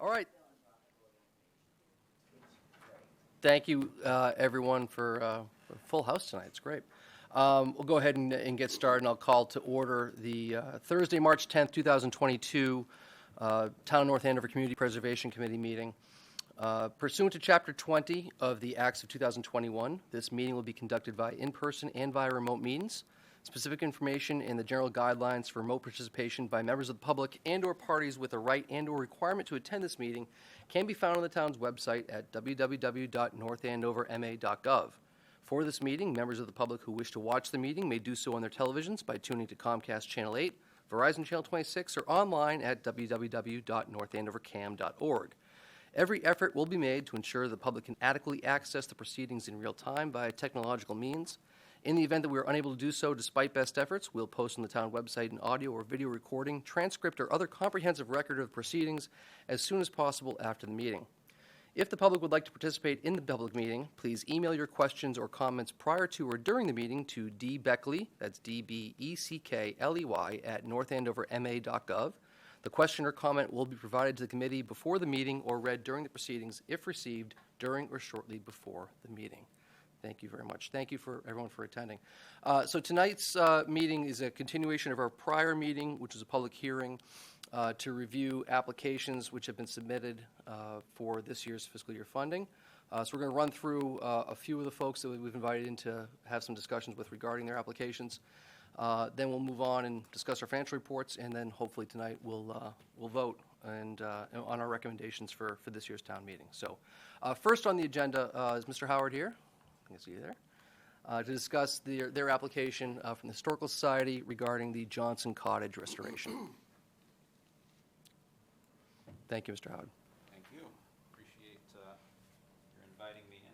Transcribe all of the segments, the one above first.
All right. Thank you, everyone, for a full house tonight. It's great. We'll go ahead and get started, and I'll call to order the Thursday, March 10th, 2022 Town of North Andover Community Preservation Committee meeting. Pursuant to Chapter 20 of the Acts of 2021, this meeting will be conducted via in-person and via remote means. Specific information and the general guidelines for remote participation by members of the public and/or parties with a right and/or requirement to attend this meeting can be found on the town's website at www.northandoverma.gov. For this meeting, members of the public who wish to watch the meeting may do so on their televisions by tuning to Comcast Channel 8, Verizon Channel 26, or online at www.northandovercam.org. Every effort will be made to ensure the public can adequately access the proceedings in real time via technological means. In the event that we are unable to do so despite best efforts, we'll post on the town website an audio or video recording, transcript, or other comprehensive record of proceedings as soon as possible after the meeting. If the public would like to participate in the public meeting, please email your questions or comments prior to or during the meeting to dbeckley, that's D-B-E-C-K-L-E-Y, at northandoverma.gov. The question or comment will be provided to the committee before the meeting or read during the proceedings if received during or shortly before the meeting. Thank you very much. Thank you for everyone for attending. So tonight's meeting is a continuation of our prior meeting, which is a public hearing to review applications which have been submitted for this year's fiscal year funding. So we're going to run through a few of the folks that we've invited in to have some discussions with regarding their applications. Then we'll move on and discuss our financial reports, and then hopefully tonight we'll vote and on our recommendations for this year's town meeting. So first on the agenda is Mr. Howard here. I see you there, to discuss their application from the Historical Society regarding the Johnson Cottage restoration. Thank you, Mr. Howard. Thank you. Appreciate your inviting me in.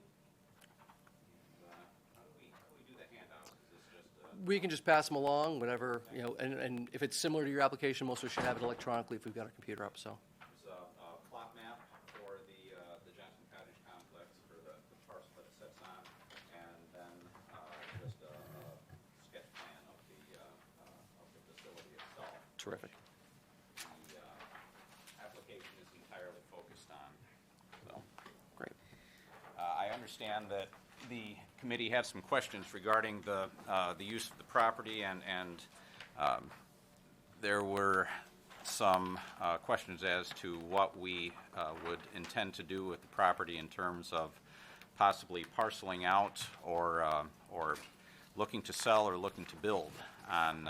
And, how do we do the handout? Is this just We can just pass them along, whatever, you know, and if it's similar to your application, most of us should have it electronically if we've got our computer up, so. There's a plot map for the Johnson Cottage complex for the parcel that it sits on, and then just a sketch plan of the facility itself. Terrific. The application is entirely focused on. So, Great. I understand that the committee had some questions regarding the use of the property, and there were some questions as to what we would intend to do with the property in terms of possibly parceling out or looking to sell or looking to build on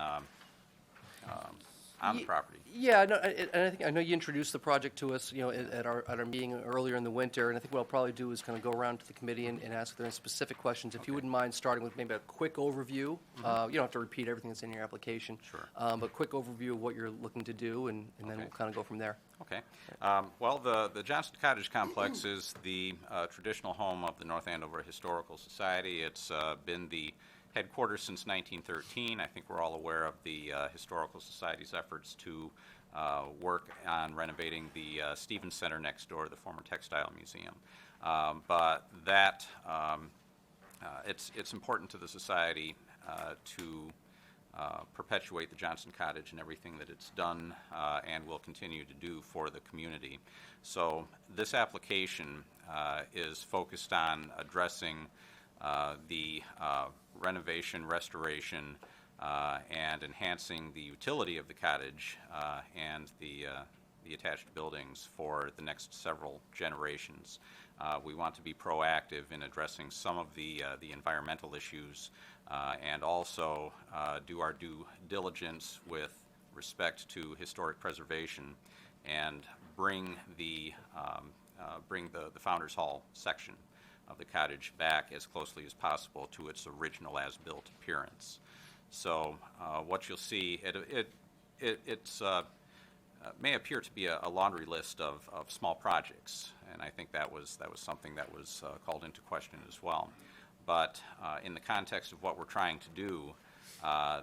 the property. Yeah, no, and I know you introduced the project to us, you know, at our meeting earlier in the winter, and I think what I'll probably do is kind of go around to the committee and ask if there are any specific questions. If you wouldn't mind starting with maybe a quick overview. You don't have to repeat everything that's in your application. Sure. But quick overview of what you're looking to do, and then we'll kind of go from there. Okay. Well, the Johnson Cottage complex is the traditional home of the North Andover Historical Society. It's been the headquarters since 1913. I think we're all aware of the Historical Society's efforts to work on renovating the Stevens Center next door, the former textile museum. But that it's important to the society to perpetuate the Johnson Cottage and everything that it's done and will continue to do for the community. So this application is focused on addressing the renovation, restoration, and enhancing the utility of the cottage and the attached buildings for the next several generations. We want to be proactive in addressing some of the environmental issues and also do our due diligence with respect to historic preservation and bring the Founders Hall section of the cottage back as closely as possible to its original as-built appearance. So what you'll see, it's may appear to be a laundry list of small projects, and I think that was something that was called into question as well. But in the context of what we're trying to do,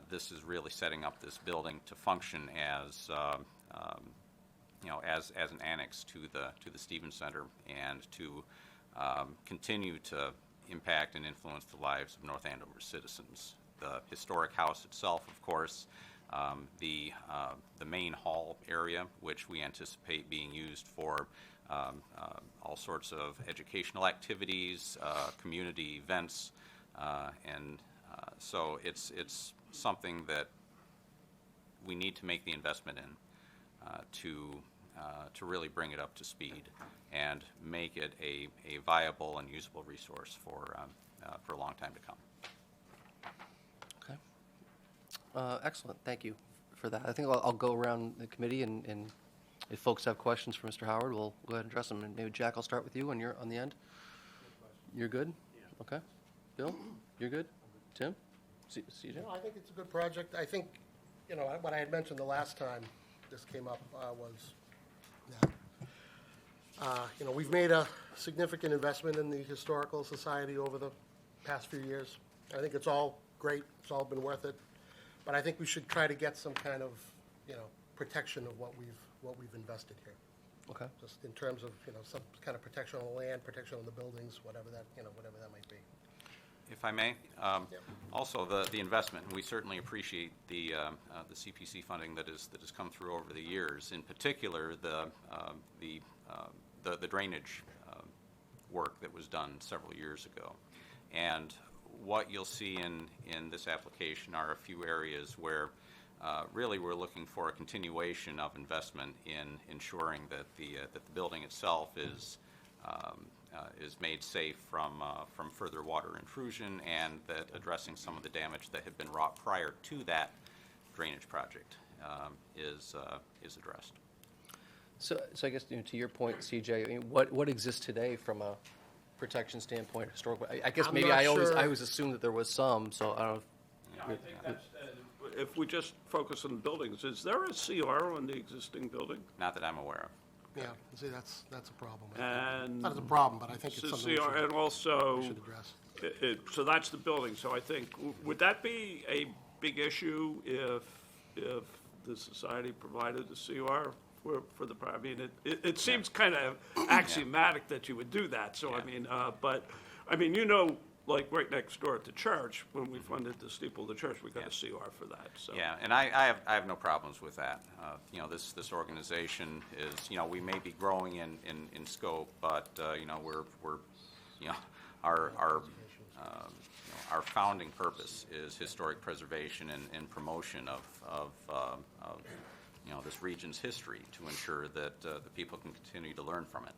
this is really setting up this building to function as as an annex to the Stevens Center and to continue to impact and influence the lives of North Andover citizens. The historic house itself, of course, the main hall area, which we anticipate being used for all sorts of educational activities, community events, and so it's something that we need to make the investment in to really bring it up to speed and make it a viable and usable resource for a long time to come. Okay. Excellent. Thank you for that. I think I'll go around the committee, and if folks have questions for Mr. Howard, we'll go ahead and address them. And maybe Jack, I'll start with you, and you're on the end. You're good? Yeah. Okay. Bill, you're good? Tim? CJ? No, I think it's a good project. I think, what I had mentioned the last time this came up was that, we've made a significant investment in the Historical Society over the past few years. I think it's all great. It's all been worth it. But I think we should try to get some kind of, protection of what we've invested here. Okay. Just in terms of, some kind of protection on the land, protection on the buildings, whatever that might be. If I may, also the investment, we certainly appreciate the CPC funding that has come through over the years. In particular, the drainage work that was done several years ago. And what you'll see in this application are a few areas where really we're looking for a continuation of investment in ensuring that the building itself is made safe from further water intrusion, and that addressing some of the damage that had been wrought prior to that drainage project is addressed. So I guess, to your point, CJ, I mean, what exists today from a protection standpoint, historical? I guess I'm maybe not I sure. always assumed that there was some, so I don't know. I think that's, if we just focus on the buildings, is there a CR on the existing building? Not that I'm aware of. Yeah, see, that's a problem. And Not as a problem, but I think it's So something CR, and we also, should address. so that's the building, so I think, would that be a big issue if the society provided a CR for the, I mean, it seems kind of axiomatic that you would do that, so I Yeah. mean, but, like right next door at the church, when we funded the steeple of the church, we got a CR for that, so. Yeah, and I have no problems with that. This organization is, we may be growing in scope, but, we're our founding purpose is historic preservation and promotion of this region's history to ensure that the people can continue to learn from it.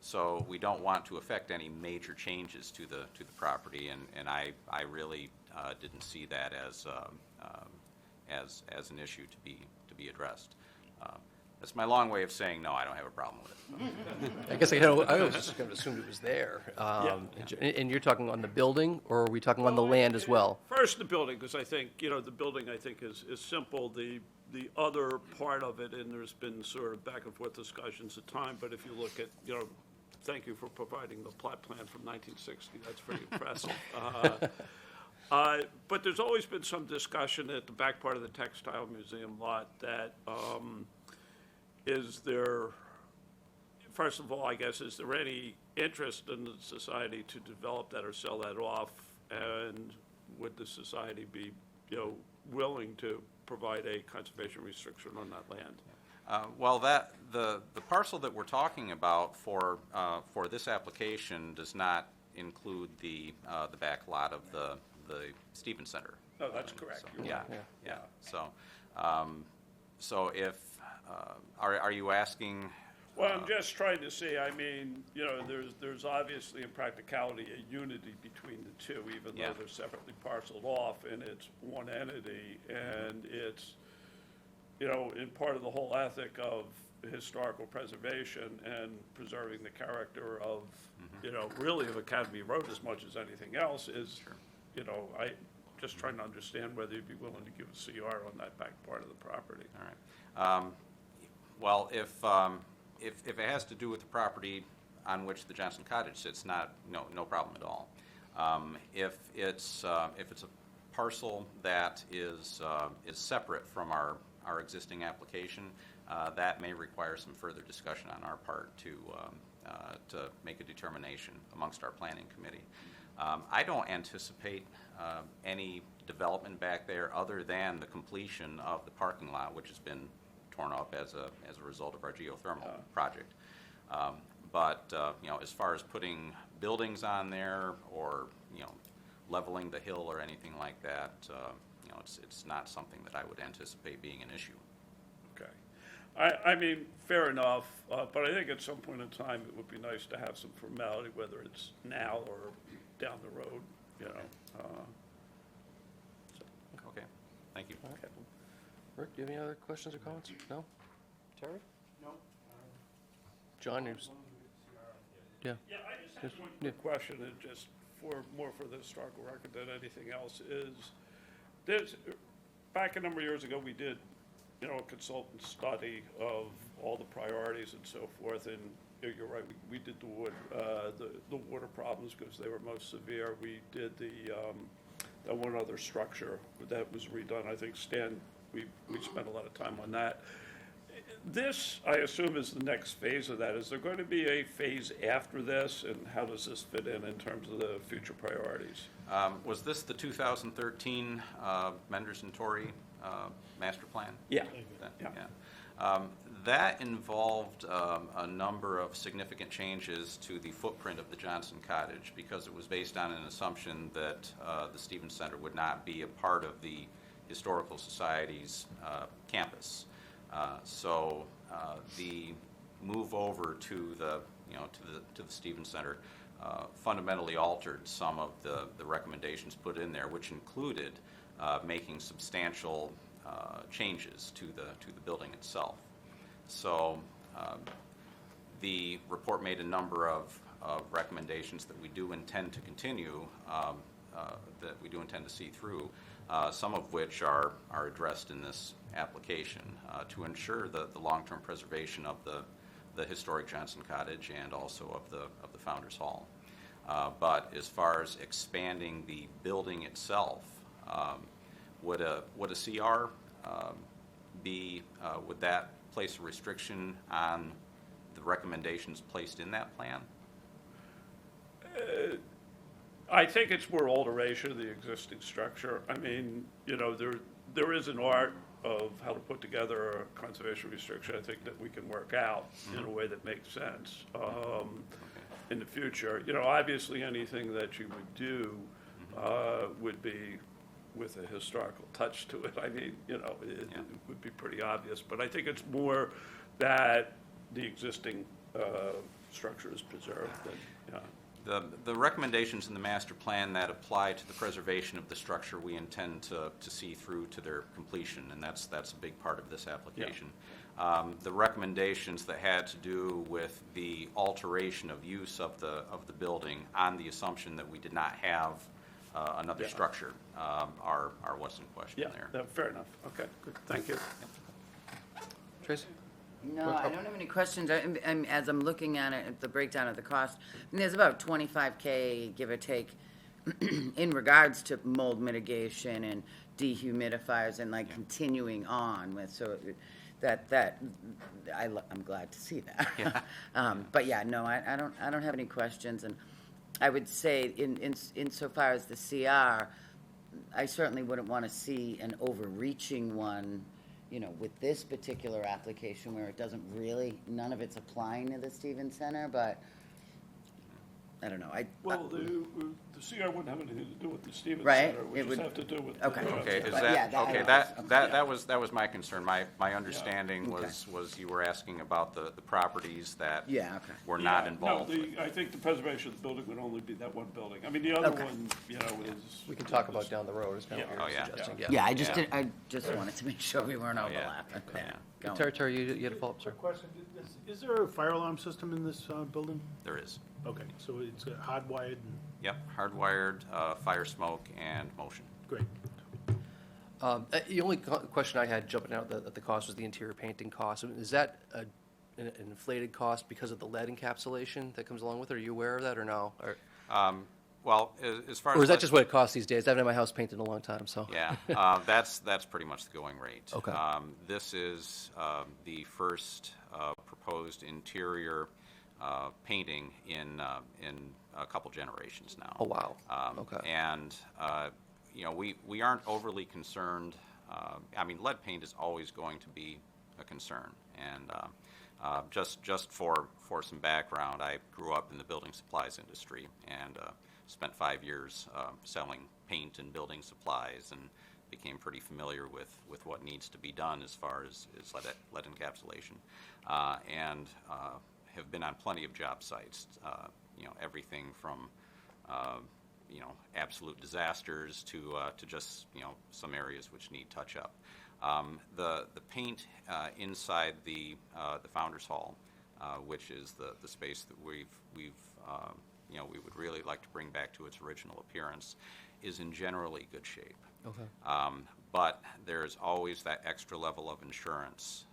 So we don't want to affect any major changes to the property, and I really didn't see that as an issue to be addressed. That's my long way of saying no. I don't have a problem with it. I guess I was just going to assume it was there. And you're talking on the building, or are we talking on the land as well? First, the building, because I think, the building, I think, is simple. The other part of it, and there's been sort of back and forth discussions at time, but if you look at, thank you for providing the plot plan from 1960. That's very impressive. But there's always been some discussion at the back part of the Textile Museum lot that is there, first of all, I guess, is there any interest in the society to develop that or sell that off? And would the society be, willing to provide a conservation restriction on that land? Well, the parcel that we're talking about for this application does not include the back lot of the Stevens Center. No, that's correct. So, You're yeah, right. yeah. So if are you asking? Well, I'm just trying to see, there's obviously in practicality a unity between the two, even Yeah. though they're separately parceled off, and it's one entity, and it's, in part of the whole ethic of historical preservation and preserving the character of, really of Academy Road as much as anything else is, I just trying to understand whether you'd be willing to give a CR on that back part of the property. All right. Well, if it has to do with the property on which the Johnson Cottage sits, no problem at all. If it's a parcel that is separate from our existing application, that may require some further discussion on our part to make a determination amongst our planning committee. I don't anticipate any development back there other than the completion of the parking lot, which has been torn up as a result of our geothermal project. But as far as putting buildings on there or, leveling the hill or anything like that, it's not something that I would anticipate being an issue. Okay. I mean, fair enough, but I think at some point in time, it would be nice to have some formality, whether it's now or down the road, Okay, thank you. Okay. Rick, do you have any other questions or comments? No? Terry? No. John, yeah. Yeah, I just have one Yeah. quick question, and just more for the historical record than anything else, there's, back a number of years ago, we did, a consultant study of all the priorities and so forth, and you're right, we did the water problems because they were most severe. We did the one other structure that was redone. I think, Stan, we spent a lot of time on that. This, I assume, is the next phase of that. Is there going to be a phase after this, and how does this fit in terms of the future priorities? Was this the 2013 Menders and Torrey master plan? Yeah. Yeah. That involved a number of significant changes to the footprint of the Johnson Cottage because it was based on an assumption that the Stevens Center would not be a part of the Historical Society's campus. So the move over to the Stevens Center fundamentally altered some of the recommendations put in there, which included making substantial changes to the building itself. So the report made a number of recommendations that we do intend to continue, that we do intend to see through, some of which are addressed in this application to ensure the long-term preservation of the historic Johnson Cottage and also of the Founders Hall. But as far as expanding the building itself, would a CR would that place a restriction on the recommendations placed in that plan? I think it's more alteration of the existing structure. I mean, there is an art of how to put together a conservation restriction, I think, that we can work out in a way that makes sense in the future. Obviously, anything that you would do would be with a historical touch to it. I mean, it would be pretty obvious, but I think it's more that the existing structure is preserved. The recommendations in the master plan that apply to the preservation of the structure we intend to see through to their completion, and that's a big part of this application. The recommendations that had to do with the alteration of use of the building on the assumption that we did not have another structure are what's in question there. Fair enough. Okay, good. Thank you. Tracy? No, I don't have any questions. As I'm looking at it, the breakdown of the cost, there's about $25K, give or take, in regards to mold mitigation and dehumidifiers and continuing on with, so I'm glad to see that. Yeah. But yeah, no, I don't have any questions, and I would say insofar as the CR, I certainly wouldn't want to see an overreaching one, with this particular application where it doesn't really, none of it's applying to the Stevens Center, but I don't know. Well, the CR wouldn't have anything to do with the Stevens Right, Center. It it would would- just have to do with. Okay. Okay, is But yeah, that was my concern. My understanding was you were asking about the properties that Yeah, okay. were not involved. No, I think the preservation of the building would only be that one building. I mean, the other Okay. one, is. We can talk about down the road, is kind of Yeah. what Oh, you're yeah. suggesting. Yeah, I Yeah. just wanted to make sure we weren't Oh, yeah. overlapping. Yeah. Going. Terry, you had a follow-up, sir? Quick question, is there a fire alarm system in this building? There is. Okay, so it's hardwired and, Yep, hardwired, fire, smoke, and motion. great. The only question I had jumping out at the cost was the interior painting cost. Is that an inflated cost because of the lead encapsulation that comes along with it? Are you aware of that or no? Well, as far as... Or is that just what it costs these days? I haven't had my house painted in a long time, so. Yeah, that's pretty much the going rate. Okay. This is the first proposed interior painting in a couple generations now. Oh, wow. Okay. And, you know, we aren't overly concerned. I mean, lead paint is always going to be a concern. And just for some background, I grew up in the building supplies industry and spent 5 years selling paint and building supplies, and became pretty familiar with what needs to be done as far as lead encapsulation, and have been on plenty of job sites, you know, everything from you know, absolute disasters to just, you know, some areas which need touch up. The paint inside the Founders Hall, which is the space that we've you know, we would really like to bring back to its original appearance, is in generally good shape. Okay. But there's always that extra level of insurance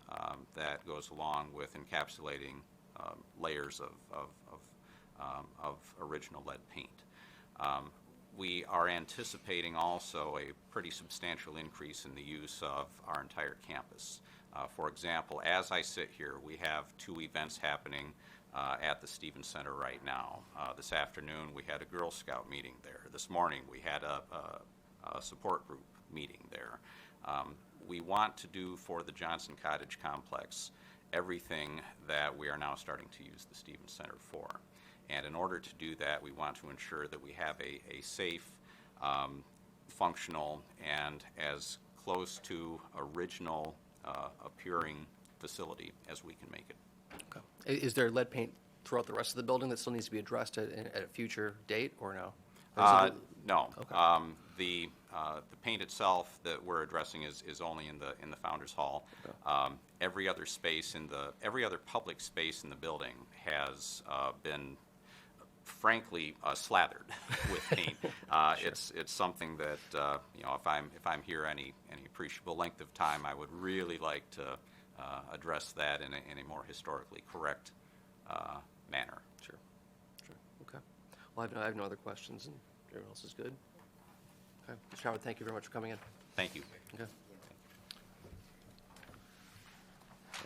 that goes along with encapsulating layers of original lead paint. We are anticipating also a pretty substantial increase in the use of our entire campus. For example, as I sit here, we have 2 events happening at the Stevens Center right now. This afternoon, we had a Girl Scout meeting there. This morning, we had a support group meeting there. We want to do for the Johnson Cottage complex everything that we are now starting to use the Stevens Center for. And in order to do that, we want to ensure that we have a safe, functional, and as close to original appearing facility as we can make it. Okay. Is there lead paint throughout the rest of the building that still needs to be addressed at a future date, or no? Or is it- No. Okay. The paint itself that we're addressing is only in the Founders Hall. Okay. Every other public space in the building has been, frankly, slathered with paint. Sure. It's something that you know, if I'm here any appreciable length of time, I would really like to address that in a more historically correct manner. Sure. Okay. Well, I have no other questions, and everyone else is good. Okay. Mr. Howard, thank you very much for coming in. Thank you. Okay.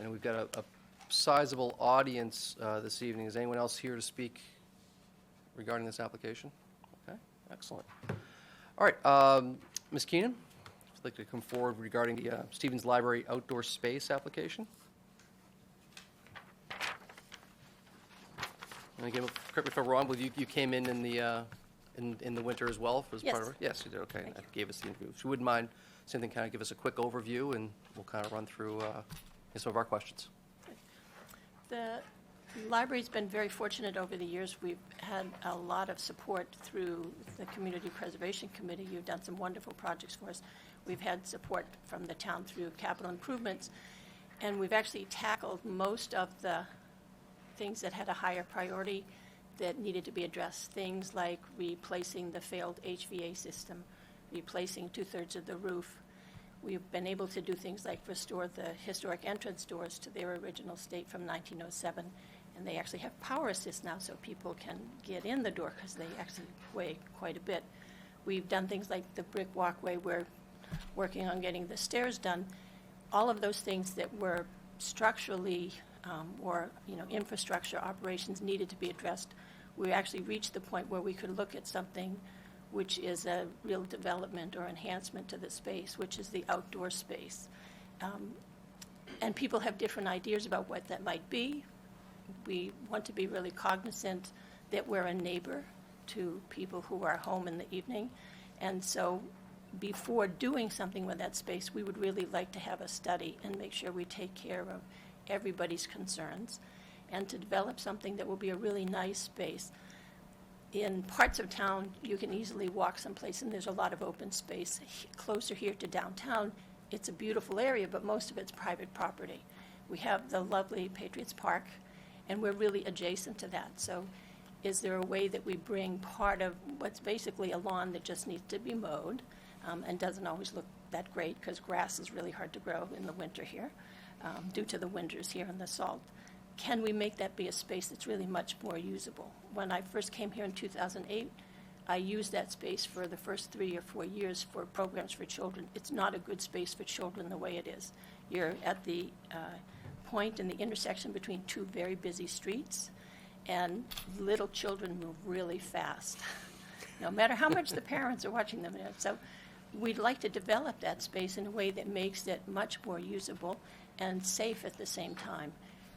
And we've got a sizable audience this evening. Is anyone else here to speak regarding this application? Okay, excellent. All right, Ms. Keenan, if you'd like to come forward regarding the Stevens Library outdoor space application. And again, correct me if I'm wrong, but you came in the winter as well as part of it? Yes, you did, okay. Thank That you. gave us the interview. If you wouldn't mind, same thing, kind of give us a quick overview, and we'll kind of run through some of our questions. The library's been very fortunate over the years. We've had a lot of support through the Community Preservation Committee. You've done some wonderful projects for us. We've had support from the town through capital improvements, and we've actually tackled most of the things that had a higher priority that needed to be addressed. Things like replacing the failed HVA system, replacing 2/3 of the roof. We've been able to do things like restore the historic entrance doors to their original state from 1907, and they actually have power assist now, so people can get in the door because they actually weigh quite a bit. We've done things like the brick walkway. We're working on getting the stairs done. All of those things that were structurally or infrastructure operations needed to be addressed. We actually reached the point where we could look at something which is a real development or enhancement to the space, which is the outdoor space. And people have different ideas about what that might be. We want to be really cognizant that we're a neighbor to people who are home in the evening. And so before doing something with that space, we would really like to have a study and make sure we take care of everybody's concerns and to develop something that will be a really nice space. In parts of town, you can easily walk someplace, and there's a lot of open space. Closer here to downtown, it's a beautiful area, but most of it's private property. We have the lovely Patriots Park, and we're really adjacent to that. So is there a way that we bring part of what's basically a lawn that just needs to be mowed and doesn't always look that great because grass is really hard to grow in the winter here due to the winters here and the salt? Can we make that be a space that's really much more usable? When I first came here in 2008, I used that space for the first 3 or 4 years for programs for children. It's not a good space for children the way it is. You're at the point in the intersection between 2 very busy streets, and little children move really fast, no matter how much the parents are watching them. So we'd like to develop that space in a way that makes it much more usable and safe at the same time.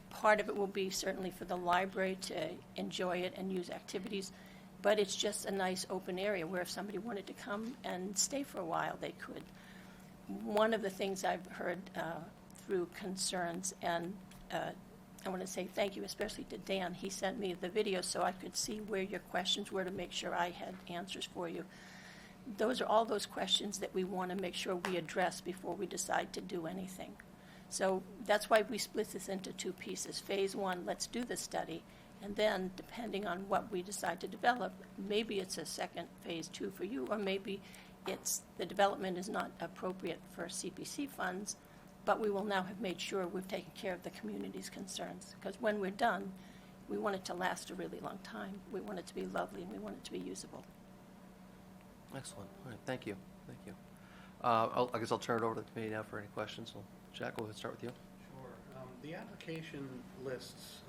Part of it will be certainly for the library to enjoy it and use activities, but it's just a nice open area where if somebody wanted to come and stay for a while, they could. One of the things I've heard through concerns, and I want to say thank you especially to Dan. He sent me the video so I could see where your questions were to make sure I had answers for you. Those are all those questions that we want to make sure we address before we decide to do anything. So that's why we split this into two pieces. Phase one, let's do the study, and then depending on what we decide to develop, maybe it's a second phase two for you, or maybe it's the development is not appropriate for CPC funds, but we will now have made sure we've taken care of the community's concerns. Because when we're done, we want it to last a really long time. We want it to be lovely, and we want it to be usable. Excellent. All right, thank you. Thank you. I guess I'll turn it over to the committee now for any questions. So, Jack, we'll start with you. Sure. The application lists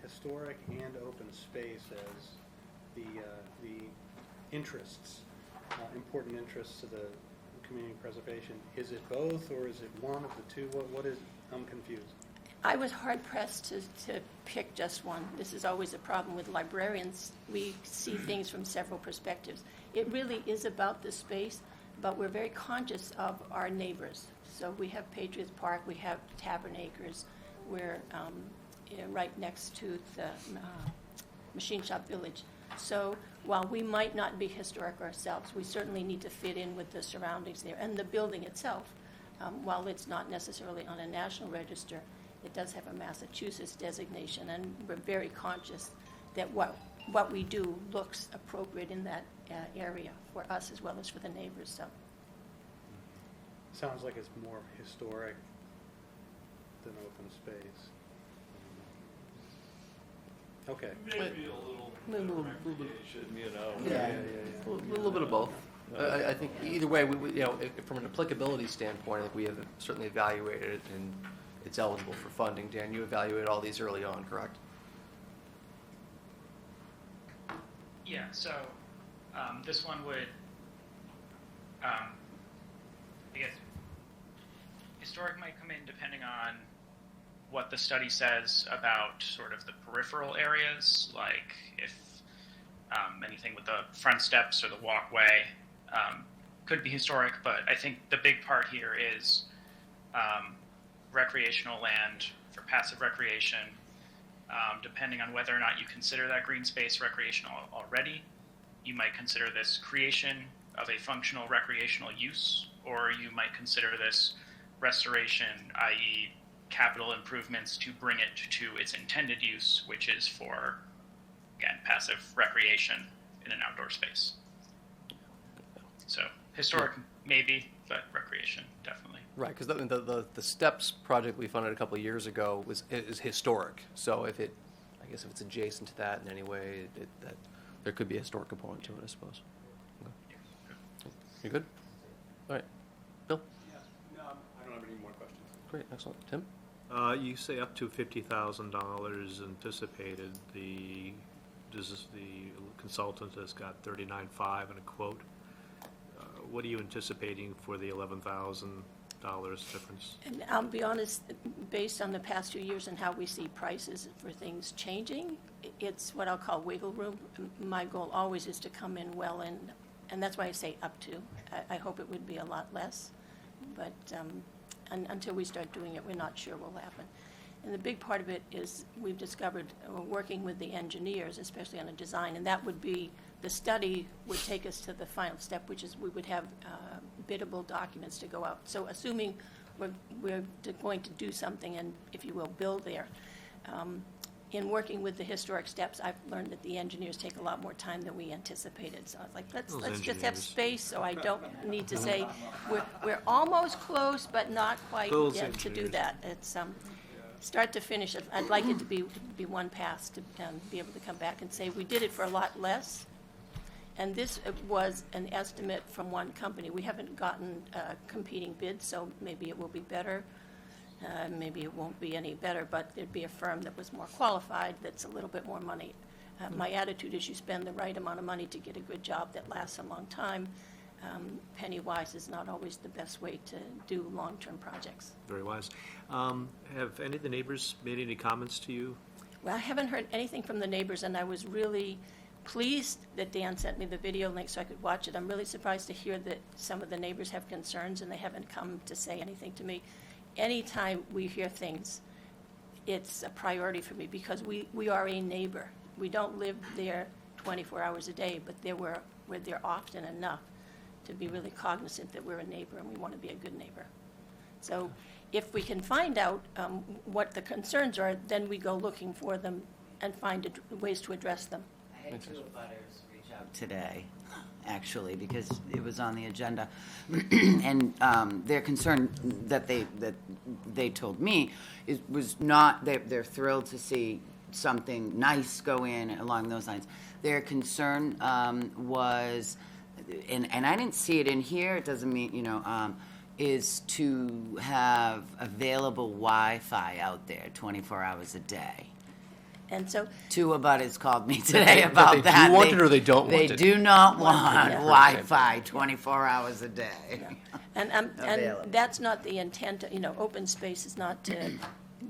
historic and open space as the interests, important interests to the community preservation. Is it both, or is it one of the two? What is? I'm confused. I was hard-pressed to pick just one. This is always a problem with librarians. We see things from several perspectives. It really is about the space, but we're very conscious of our neighbors. So we have Patriots Park, we have Tavern Acres, we're right next to the Machine Shop Village. So while we might not be historic ourselves, we certainly need to fit in with the surroundings there. And the building itself, while it's not necessarily on a national register, it does have a Massachusetts designation, and we're very conscious that what we do looks appropriate in that area for us as well as for the neighbors. So Sounds like it's more historic than open space. Okay. Maybe a little recreation, you know. A little bit of both. I think either way, from an applicability standpoint, I think we have certainly evaluated it, and it's eligible for funding. Dan, you evaluated all these early on, correct? Yeah, so this one would, I guess, historic might come in depending on what the study says about sort of the peripheral areas, like if anything with the front steps or the walkway could be historic, but I think the big part here is recreational land for passive recreation, depending on whether or not you consider that green space recreational already. You might consider this creation of a functional recreational use, or you might consider this restoration, i.e. capital improvements to bring it to its intended use, which is for, again, passive recreation in an outdoor space. So historic maybe, but recreation definitely. Right, because the STEPS project we funded a couple of years ago is historic. So if it's adjacent to that in any way, that there could be a historic component to it, I suppose. Okay. You good? All right. Bill? No, I don't have any more questions. Great, excellent. Tim? You say up to $50,000 anticipated. The consultant has got $39,500 in a quote. What are you anticipating for the $11,000 difference? And I'll be honest, based on the past few years and how we see prices for things changing, it's what I'll call wiggle room. My goal always is to come in well in, and that's why I say up to. I hope it would be a lot less, but until we start doing it, we're not sure what will happen. And the big part of it is we've discovered, working with the engineers, especially on a design, and that would be, the study would take us to the final step, which is we would have biddable documents to go out. So assuming we're going to do something and, if you will, build there, in working with the historic steps, I've learned that the engineers take a lot more time than we anticipated. So I was like, let's just have space, so I don't need to say, we're almost close, but not quite yet to do that. It's start to finish. I'd like it to be one pass, to be able to come back and say, we did it for a lot less. And this was an estimate from one company. We haven't gotten competing bids, so maybe it will be better. maybe it won't be any better, but there'd be a firm that was more qualified, that's a little bit more money. My attitude is you spend the right amount of money to get a good job that lasts a long time. Penny wise is not always the best way to do long-term projects. Very wise. Have any of the neighbors made any comments to you? Well, I haven't heard anything from the neighbors, and I was really pleased that Dan sent me the video link so I could watch it. I'm really surprised to hear that some of the neighbors have concerns, and they haven't come to say anything to me. Anytime we hear things, it's a priority for me, because we are a neighbor. We don't live there 24 hours a day, but we're there often enough to be really cognizant that we're a neighbor and we want to be a good neighbor. So if we can find out what the concerns are, then we go looking for them and find ways to address them. I had 2 abutters reach out today, actually, because it was on the agenda. And their concern that they told me was not, they're thrilled to see something nice go in along those lines. Their concern was, and I didn't see it in here, it doesn't mean, is to have available Wi-Fi out there 24 hours a day. And so 2 abutters called me today about But they that. do want it or they don't want it? They do not want Yeah. Wi-Fi 24 hours a day. And Available. that's not the intent, open space is not to,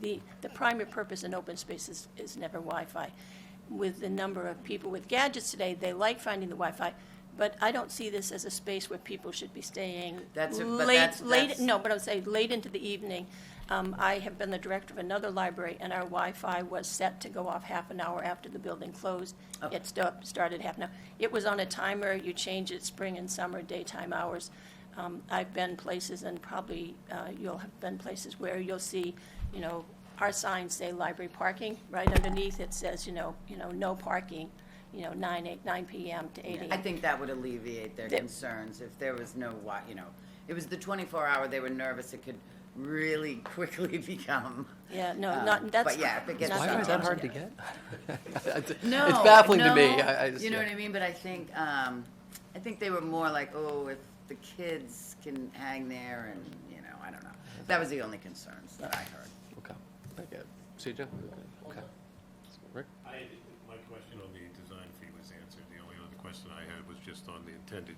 the primary purpose in open space is never Wi-Fi. With the number of people with gadgets today, they like finding the Wi-Fi, but I don't see this as a space where people should be staying But late, that's- no, but I would say late into the evening. I have been the director of another library, and our Wi-Fi was set to go off half an hour after the building closed. It started half an hour. It was on a timer. You change it spring and summer, daytime hours. I've been places, and probably you'll have been places where you'll see, our signs say library parking. Right underneath it says, no parking, 9 p.m. to 8 a.m. I think that would alleviate their The- concerns if there was no, it was the 24-hour, they were nervous it could really quickly become. Yeah, no, that's. But yeah, if it gets not the Why is that hard to intention. get? No, It's baffling to me. no, I just- you know yeah. what I mean? But I think they were more like, oh, if the kids can hang there and, I don't know. That was the only concerns that I heard. Okay, thank you. CJ? Okay. Rick? My question on the design fee was answered. The only other question I had was just on the intended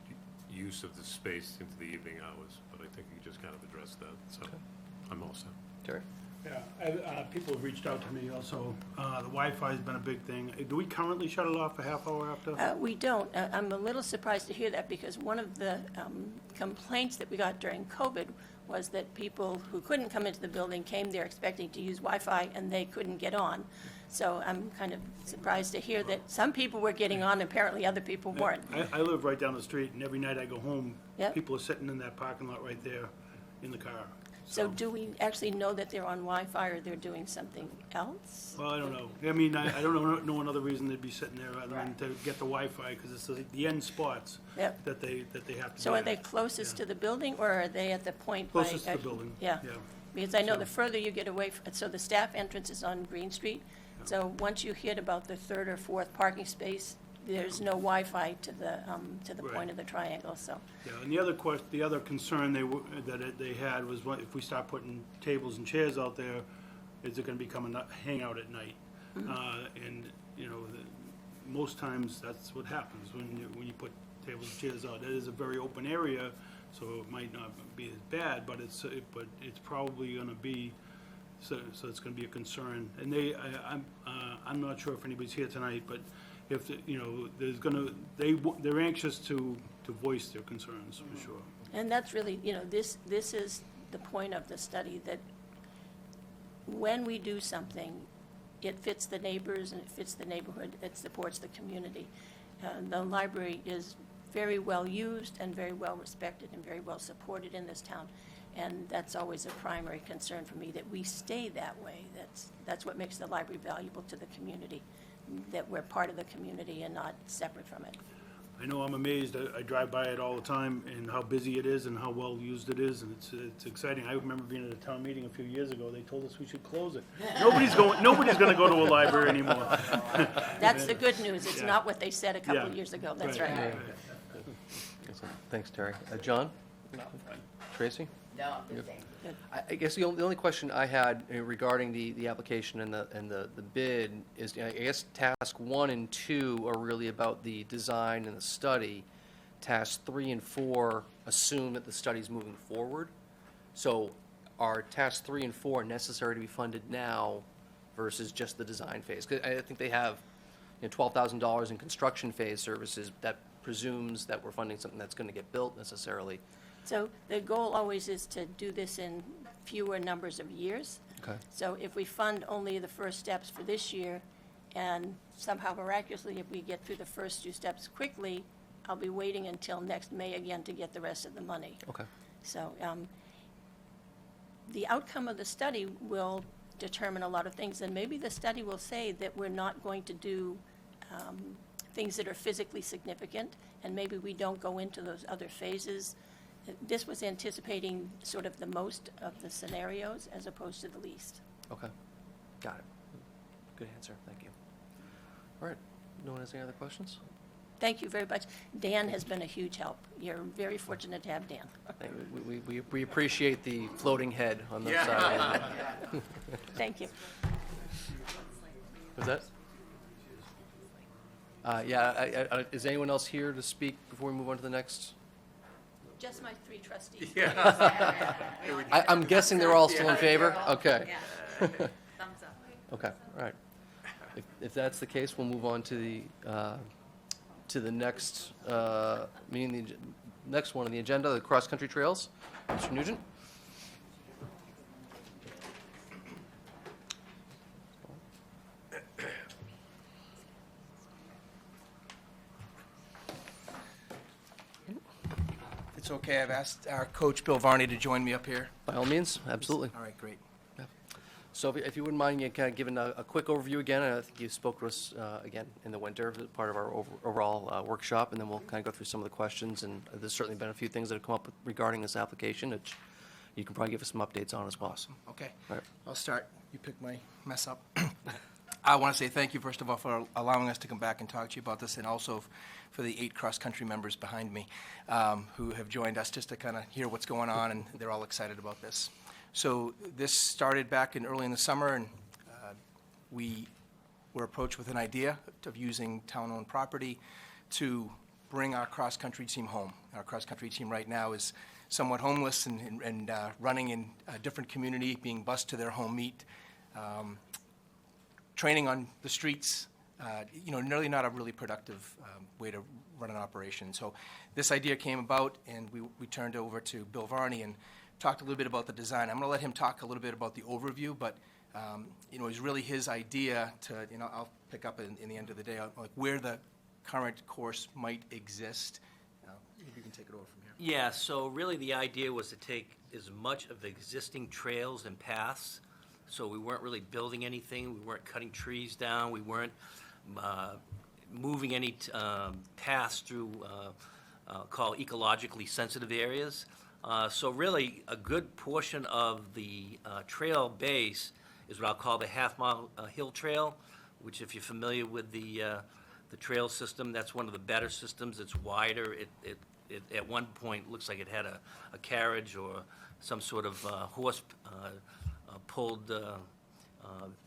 use of the space into the evening hours, but I think you just kind of addressed that, so I'm all set. Terry? Yeah, people have reached out to me also. The Wi-Fi's been a big thing. Do we currently shut it off a half hour after? We don't. I'm a little surprised to hear that, because one of the complaints that we got during COVID was that people who couldn't come into the building came there expecting to use Wi-Fi, and they couldn't get on. So I'm kind of surprised to hear that some people were getting on, apparently other people weren't. I live right down the street, and every night I go home, Yep. people are sitting in that parking lot right there in the car. So do we actually know that they're on Wi-Fi, or they're doing something else? Well, I don't know. I mean, I don't know another reason they'd be sitting there other than to get the Wi-Fi, because it's the end spots Yep. that they have to be So are at. they closest to the building, or are they at the point? Closest to the building, Yeah. yeah. Because I know the further you get away, so the staff entrance is on Green Street. So once you hit about the 3rd or 4th parking space, there's no Wi-Fi to the Right. point of the triangle, so. Yeah, and the other concern they had was if we start putting tables and chairs out there, is it gonna become a hangout at night? And, most times that's what happens when you put tables and chairs out. It is a very open area, so it might not be as bad, but it's probably gonna be, so it's gonna be a concern. And I'm not sure if anybody's here tonight, but if, they're anxious to voice their concerns, for sure. And that's really, this is the point of the study, that when we do something, it fits the neighbors and it fits the neighborhood, it supports the community. The library is very well used and very well respected and very well supported in this town. And that's always a primary concern for me, that we stay that way. That's what makes the library valuable to the community, that we're part of the community and not separate from it. I know I'm amazed. I drive by it all the time, and how busy it is and how well used it is, and it's exciting. I remember being at a town meeting a few years ago. They told us we should close it. Nobody's gonna go to a library anymore. That's the good news. It's Yeah. not what they said a couple of Yeah. years ago. That's right. Excellent. Thanks, Terry. John? Tracy? No, good, thank you. Good. I guess the only question I had regarding the application and the bid is, I guess task 1 and 2 are really about the design and the study. Tasks 3 and 4 assume that the study's moving forward. So are tasks 3 and 4 necessary to be funded now versus just the design phase? 'Cause I think they have, $12,000 in construction phase services. That presumes that we're funding something that's going to get built necessarily. So the goal always is to do this in fewer numbers of years. Okay. So if we fund only the first steps for this year, and somehow miraculously, if we get through the first 2 steps quickly, I'll be waiting until next May again to get the rest of the money. Okay. So the outcome of the study will determine a lot of things, and maybe the study will say that we're not going to do things that are physically significant, and maybe we don't go into those other phases. This was anticipating sort of the most of the scenarios as opposed to the least. Okay. Got it. Good answer. Thank you. All right. No one has any other questions? Thank you very much. Dan has been a huge help. You're very fortunate to have Dan. We appreciate the floating head on the side. Thank you. Was that? Is anyone else here to speak before we move on to the next? Just my 3 trustees. I'm guessing they're all still in favor? Okay. Thumbs up. Okay, all right. If that's the case, we'll move on to the next meeting, the next one on the agenda, the cross-country trails. Mr. Nugent? It's okay, I've asked our coach, Bill Varney, to join me up here. By all means, absolutely. All right, great. So if you wouldn't mind kind of giving a quick overview again, I think you spoke to us again in the winter, as part of our overall workshop, and then we'll kind of go through some of the questions, and there's certainly been a few things that have come up regarding this application, which you can probably give us some updates on as well. Awesome, okay. All right. I'll start. You pick my mess up. I want to say thank you, first of all, for allowing us to come back and talk to you about this, and also for the 8 cross-country members behind me who have joined us just to kind of hear what's going on, and they're all excited about this. So this started back early in the summer, and we were approached with an idea of using town-owned property to bring our cross-country team home. Our cross-country team right now is somewhat homeless and running in a different community, being bused to their home meet, training on the streets, really not a really productive way to run an operation. So this idea came about, and we turned over to Bill Varney and talked a little bit about the design. I'm going to let him talk a little bit about the overview, but it was really his idea to, I'll pick up in the end of the day, like where the current course might exist. Maybe you can take it over from here. Yeah, so really the idea was to take as much of the existing trails and paths, so we weren't really building anything, we weren't cutting trees down, we weren't moving any paths through, call ecologically sensitive areas. So really, a good portion of the trail base is what I'll call the half-mile hill trail, which if you're familiar with the trail system, that's one of the better systems. It's wider. It at one point looks like it had a carriage or some sort of horse pulled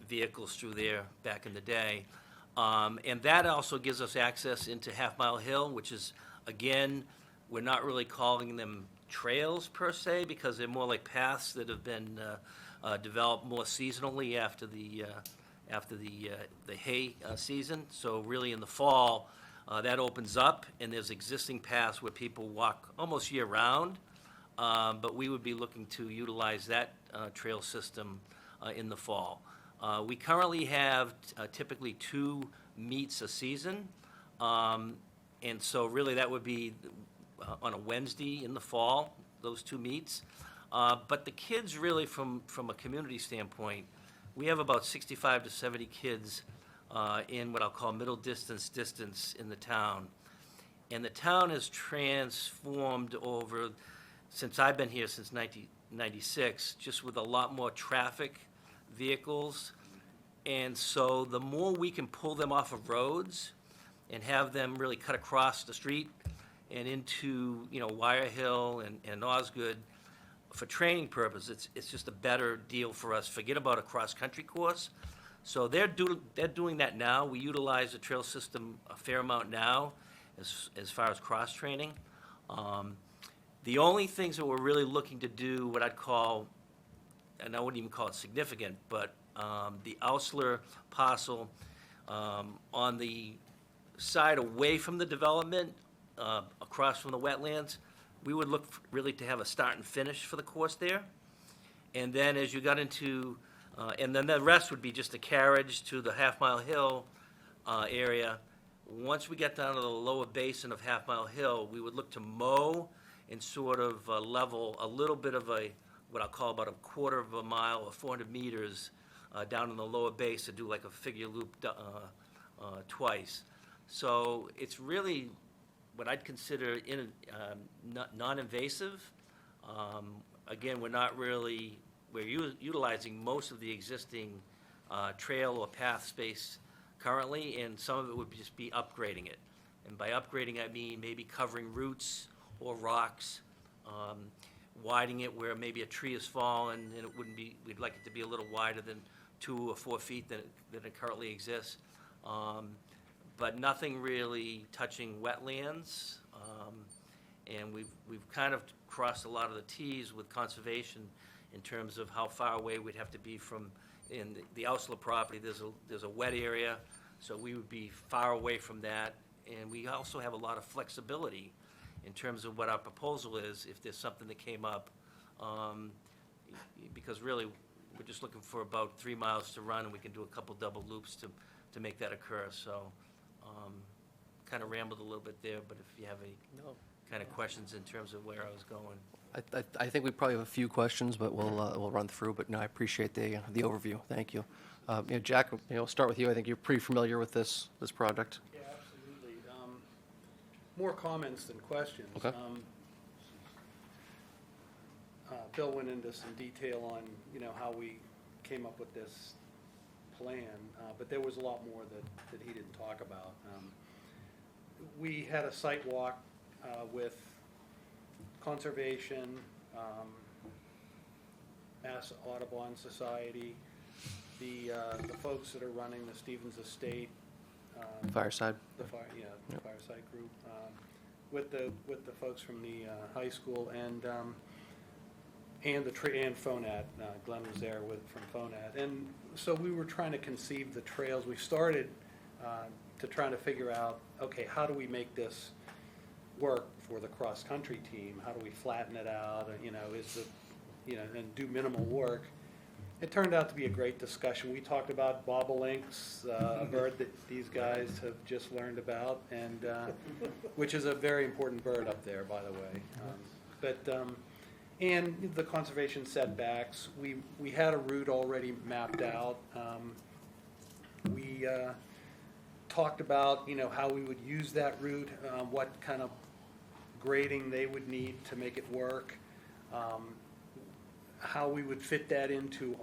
vehicles through there back in the day. And that also gives us access into Half Mile Hill, which is, again, we're not really calling them trails per se, because they're more like paths that have been developed more seasonally after the hay season. So really in the fall, that opens up, and there's existing paths where people walk almost year-round, but we would be looking to utilize that trail system in the fall. We currently have typically 2 meets a season, and so really that would be on a Wednesday in the fall, those 2 meets. But the kids really, from a community standpoint, we have about 65 to 70 kids in what I'll call middle distance in the town. And the town has transformed over, since I've been here since 1996, just with a lot more traffic, vehicles. And so the more we can pull them off of roads and have them really cut across the street and into, Wire Hill and Osgood, for training purposes, it's just a better deal for us. Forget about a cross-country course. So they're doing that now. We utilize the trail system a fair amount now as far as cross-training. The only things that we're really looking to do, what I'd call, and I wouldn't even call it significant, but the Ausler parcel on the side away from the development, across from the wetlands, we would look really to have a start and finish for the course there. And then as you got into, and then the rest would be just a carriage to the Half Mile Hill area. Once we get down to the lower basin of Half Mile Hill, we would look to mow and sort of level a little bit of what I'll call about a quarter of a mile or 400 meters down in the lower base to do like a figure loop twice. So it's really what I'd consider non-invasive. Again, we're utilizing most of the existing trail or path space currently, and some of it would just be upgrading it. And by upgrading, I mean maybe covering roots or rocks, widening it where maybe a tree has fallen and it wouldn't be, we'd like it to be a little wider than 2 or 4 feet than it currently exists. But nothing really touching wetlands. And we've kind of crossed a lot of the Ts with conservation in terms of how far away we'd have to be from, in the Ausler property, there's a wet area, so we would be far away from that. And we also have a lot of flexibility in terms of what our proposal is, if there's something that came up. Because really, we're just looking for about 3 miles to run, and we can do a couple double loops to make that occur. So, kind of rambled a little bit there, but if you have any kind of questions in terms of where I was going. I think we probably have a few questions, but we'll run through. But no, I appreciate the overview. Thank you. Jack, I'll start with you. I think you're pretty familiar with this project. Yeah, absolutely. More comments than questions. Okay. Bill went into some detail on, how we came up with this plan, but there was a lot more that he didn't talk about. We had a site walk with Conservation, Mass Audubon Society, the folks that are running the Stevens Estate. Fireside. The Fireside group, with the folks from the high school and FONAT. Glenn was there from FONAT, and so we were trying to conceive the trails. We started to try to figure out, okay, how do we make this work for the cross-country team? How do we flatten it out? And do minimal work. It turned out to be a great discussion. We talked about bobolinks, a bird that these guys have just learned about, and which is a very important bird up there, by the way. And the conservation setbacks. We had a route already mapped out. We talked about how we would use that route, what kind of grading they would need to make it work, how we would fit that into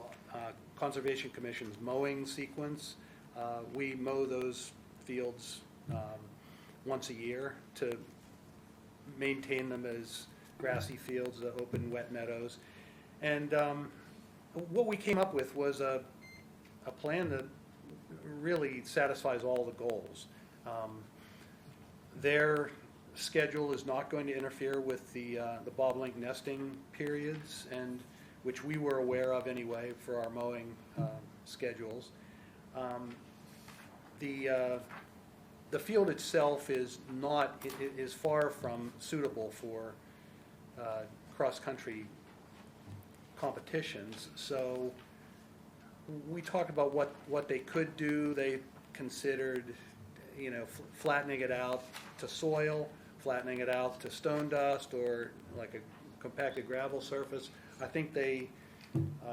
Conservation Commission's mowing sequence. We mow those fields once a year to maintain them as grassy fields, open wet meadows. And what we came up with was a plan that really satisfies all the goals. Their schedule is not going to interfere with the bobolink nesting periods, and which we were aware of anyway for our mowing schedules. The field itself is far from suitable for cross-country competitions. So we talked about what they could do. They considered, flattening it out to soil, flattening it out to stone dust, or like a compacted gravel surface. I think they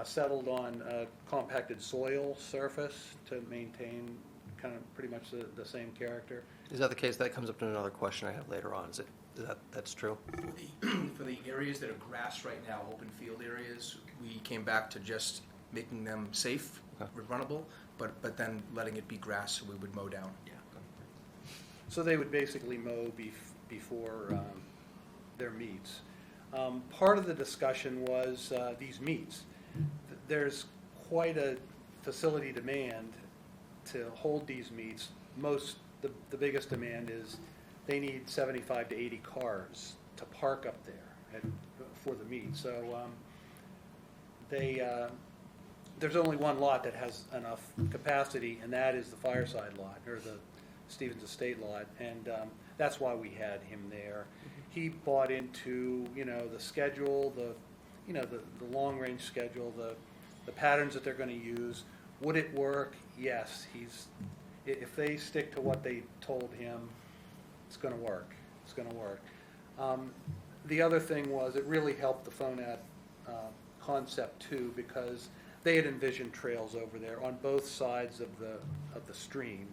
settled on a compacted soil surface to maintain kind of pretty much the same character. Is that the case? That comes up in another question I have later on. That's true? For the areas that are grass right now, open field areas, we came back to just making them safe, runnable, but then letting it be grass so we would mow down. Yeah. So they would basically mow before their meets. Part of the discussion was these meets. There's quite a facility demand to hold these meets. The biggest demand is they need 75 to 80 cars to park up there for the meet. So there's only one lot that has enough capacity, and that is the Fireside lot, or the Stevens Estate lot, and that's why we had him there. He bought into, the schedule, the long-range schedule, the patterns that they're going to use. Would it work? Yes. If they stick to what they told him, it's going to work. It's going to work. The other thing was, it really helped the Phonet concept too, because they had envisioned trails over there on both sides of the stream.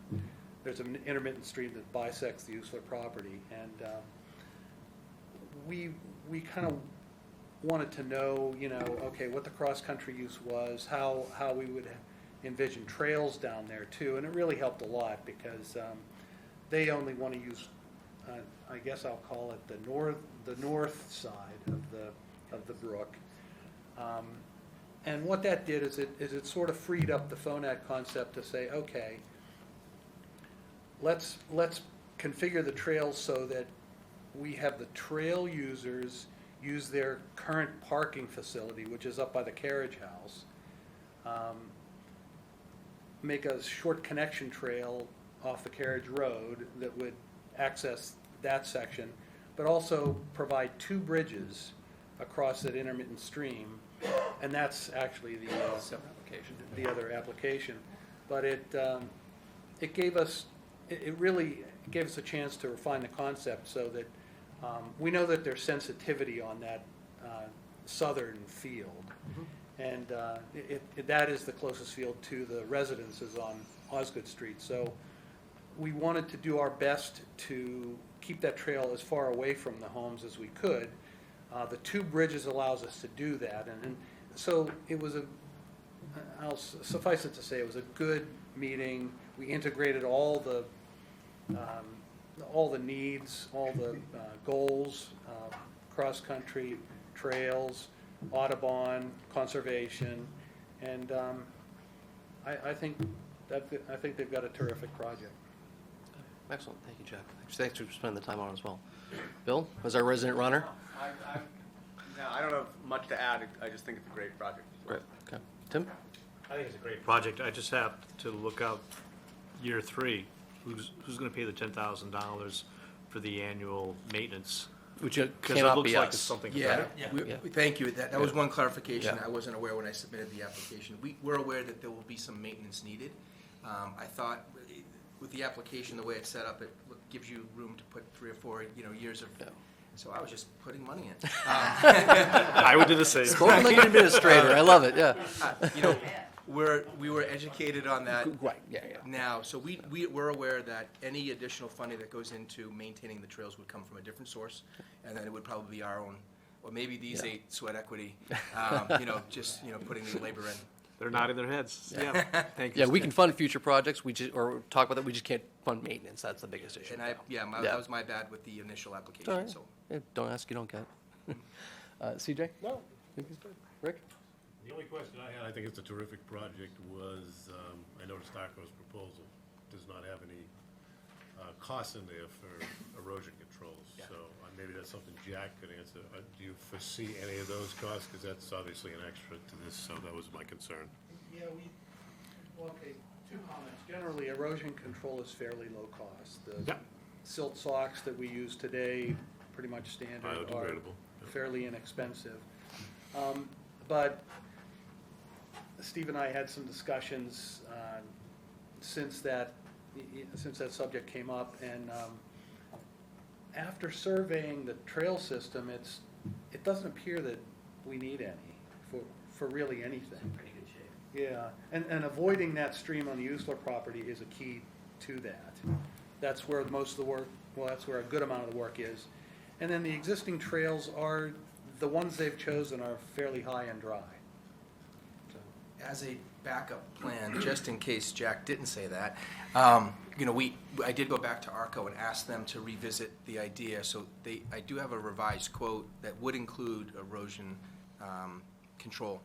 There's an intermittent stream that bisects the Usler property, and we kind of wanted to know, okay, what the cross-country use was, how we would envision trails down there too, and it really helped a lot because they only want to use, I guess I'll call it the north side of the brook. And what that did is it sort of freed up the Phonet concept to say, okay, let's configure the trails so that we have the trail users use their current parking facility, which is up by the carriage house, make a short connection trail off the carriage road that would access that section, but also provide 2 bridges across that intermittent stream, and that's actually the other application. But it gave us, it really gave us a chance to refine the concept so that we know that there's sensitivity on that southern field, and that is the closest field to the residences on Osgood Street. So we wanted to do our best to keep that trail as far away from the homes as we could. The 2 bridges allows us to do that, and so it was I'll suffice it to say, it was a good meeting. We integrated all the needs, all the goals, cross-country, trails, Audubon, conservation, and I think they've got a terrific project. Excellent. Thank you, Jack. Thanks for spending the time on it as well. Bill, as our resident runner? I don't have much to add. I just think it's a great project. Great. Okay. Tim? I think it's a great project. I just have to look out year 3. Who's going to pay the $10,000 for the annual maintenance? Which Because it cannot looks be like us. it's something. Yeah, Yeah. thank you. That was one clarification Yeah. I wasn't aware when I submitted the application. We're aware that there will be some maintenance needed. I thought with the application, the way it's set up, it gives you room to put 3 or 4, years of, so I was just putting money in. I would do the same. Spoken like an administrator. I love it, yeah. We were educated on that. Right, yeah. Now, so we're aware that any additional funding that goes into maintaining the trails would come from a different source, and then it would probably be our own, or maybe these 8 sweat equity, just, putting the labor in. They're nodding their heads. Yeah, thank you. Yeah, we can fund future projects, or talk about that, we just can't fund maintenance, that's the biggest issue. And that was my bad with the initial All application, right. so. Yeah, don't ask, you don't get. CJ? No. Rick? The only question I had, I think it's a terrific project, was, I noticed ARCO's proposal does not have any costs in there for erosion controls. So maybe that's something Jack could answer. Do you foresee any of those costs? Because that's obviously an extra to this, so that was my concern. Yeah, okay, 2 comments. Generally, erosion control is fairly low cost. The silt socks that we use today, pretty much standard, are Biodegradable. fairly inexpensive. But Steve and I had some discussions since that subject came up, and after surveying the trail system, it doesn't appear that we need any for really anything. Pretty good shape. Yeah, and avoiding that stream on the Usler property is a key to that. That's where most of the work, that's where a good amount of the work is. And then the existing trails the ones they've chosen are fairly high and dry. So, As a backup plan, just in case Jack didn't say that, you know, I did go back to ARCO and ask them to revisit the idea. So I do have a revised quote that would include erosion control,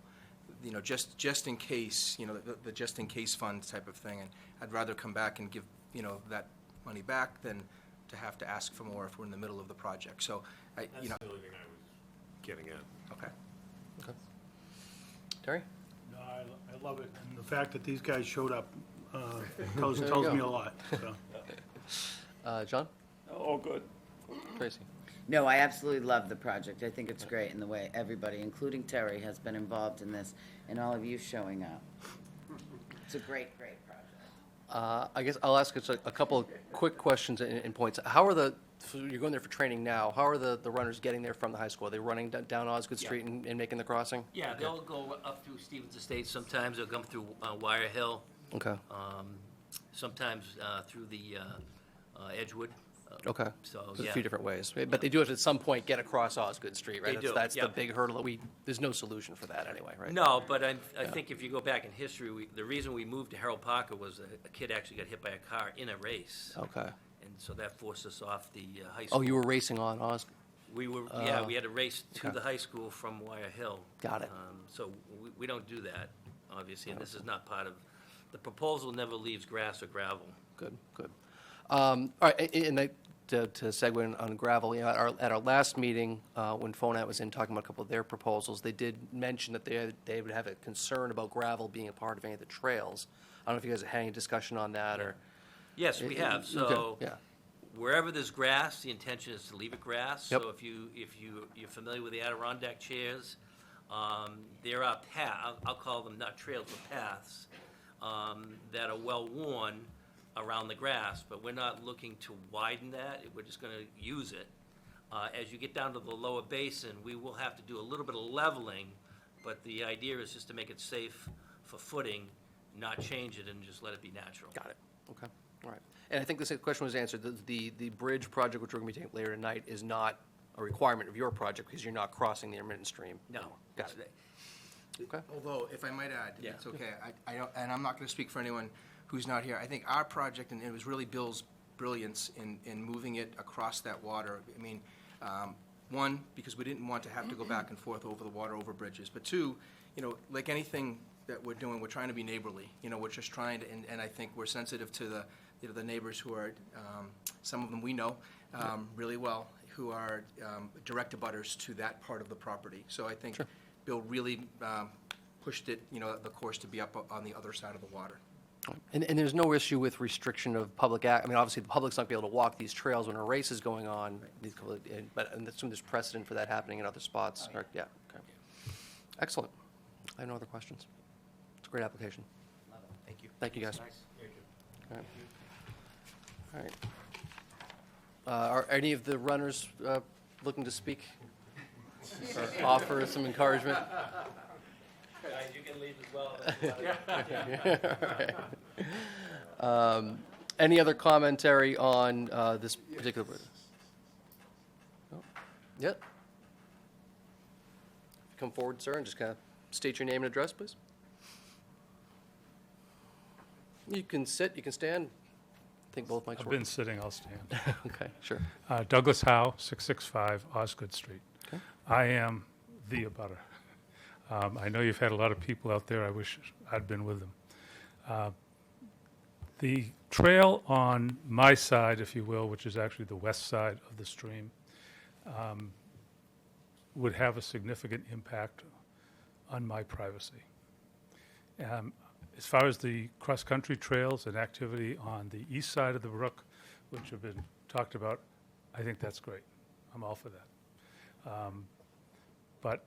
you know, just in case, you know, the just in case fund type of thing. And I'd rather come back and give, you know, that money back than to have to ask for more if we're in the middle of the project. So, you That's know. the only thing I was getting at. Okay. Okay. Terry? No, I love it, and the fact that these guys showed up tells There you tells go. me a lot, so. John? All good. Tracy? No, I absolutely love the project. I think it's great in the way everybody, including Terry, has been involved in this, and all of you showing up. It's a great, great project. I guess I'll ask us a couple of quick questions and points. How are so you're going there for training now, how are the runners getting there from the high school? Are they running down Osgood Street and making the crossing? Yeah, they'll go up through Stevens Estates sometimes, they'll come through Wire Hill, Okay, sometimes through the Edgewood. okay. So, There's yeah. a few different ways. But they do have to at some point get across Osgood Street, right? They do, That's the yeah. big hurdle that there's no solution for that anyway, right? No, but I think if you go back in history, the reason we moved to Harold Parker was a kid actually got hit by a car in a race. Okay. And so that forced us off the high school. Oh, you were racing on Osgood? We were, we had to race to Okay. the high school from Wire Hill. Got it. So we don't do that, obviously, and this is not part of, the proposal never leaves grass or gravel. Good, good. All right, and to segue on gravel, you know, at our last meeting, when FONAT was in talking about a couple of their proposals, they did mention that they would have a concern about gravel being a part of any of the trails. I don't know if you guys had any discussion on that, or? Yes, we have, Okay, so yeah. wherever there's grass, the intention is to leave it grass. Yep. So if you're familiar with the Adirondack chairs, there are I'll call them not trails, but paths, that are well-worn around the grass, but we're not looking to widen that, we're just gonna use it. As you get down to the lower basin, we will have to do a little bit of leveling, but the idea is just to make it safe for footing, not change it and just let it be natural. Got it, okay, all right. And I think the question was answered, the bridge project, which we're going to be taking later tonight, is not a requirement of your project because you're not crossing the intermittent stream. No. Got it. Okay. Although, if I might add, if Yeah. it's okay, I don't, and I'm not going to speak for anyone who's not here. I think our project, and it was really Bill's brilliance in moving it across that water. I mean, one, because we didn't want to have to go back and forth over the water over bridges. But two, you know, like anything that we're doing, we're trying to be neighborly. You know, we're just trying to, and I think we're sensitive to the, you know, the neighbors who are, some of them we know really well, who are direct abutters to that part of the property. So I think Bill really pushed it, you know, the course to be up on the other side of the water. And there's no issue with restriction of public I mean, obviously, the public's not going to be able to walk these trails when a race is going on, but I assume there's precedent for that happening in other spots. Or- Yeah, okay. Excellent. I have no other questions. It's a great application. Thank you. Thank you, guys. Thank you. All right. All right. Are any of the runners looking to speak or offer some encouragement? Guys, you can leave as well. Any other commentary on this particular? No? Yep. Come forward, sir, and just kind of state your name and address, please. You can sit, you can stand. I think both mics I've work. been sitting, I'll stand. Okay, sure. Douglas Howe, 665 Osgood Street. Okay. I am the abutter. I know you've had a lot of people out there. I wish I'd been with them. The trail on my side, if you will, which is actually the west side of the stream, would have a significant impact on my privacy. As far as the cross-country trails and activity on the east side of the brook, which have been talked about, I think that's great. I'm all for that. But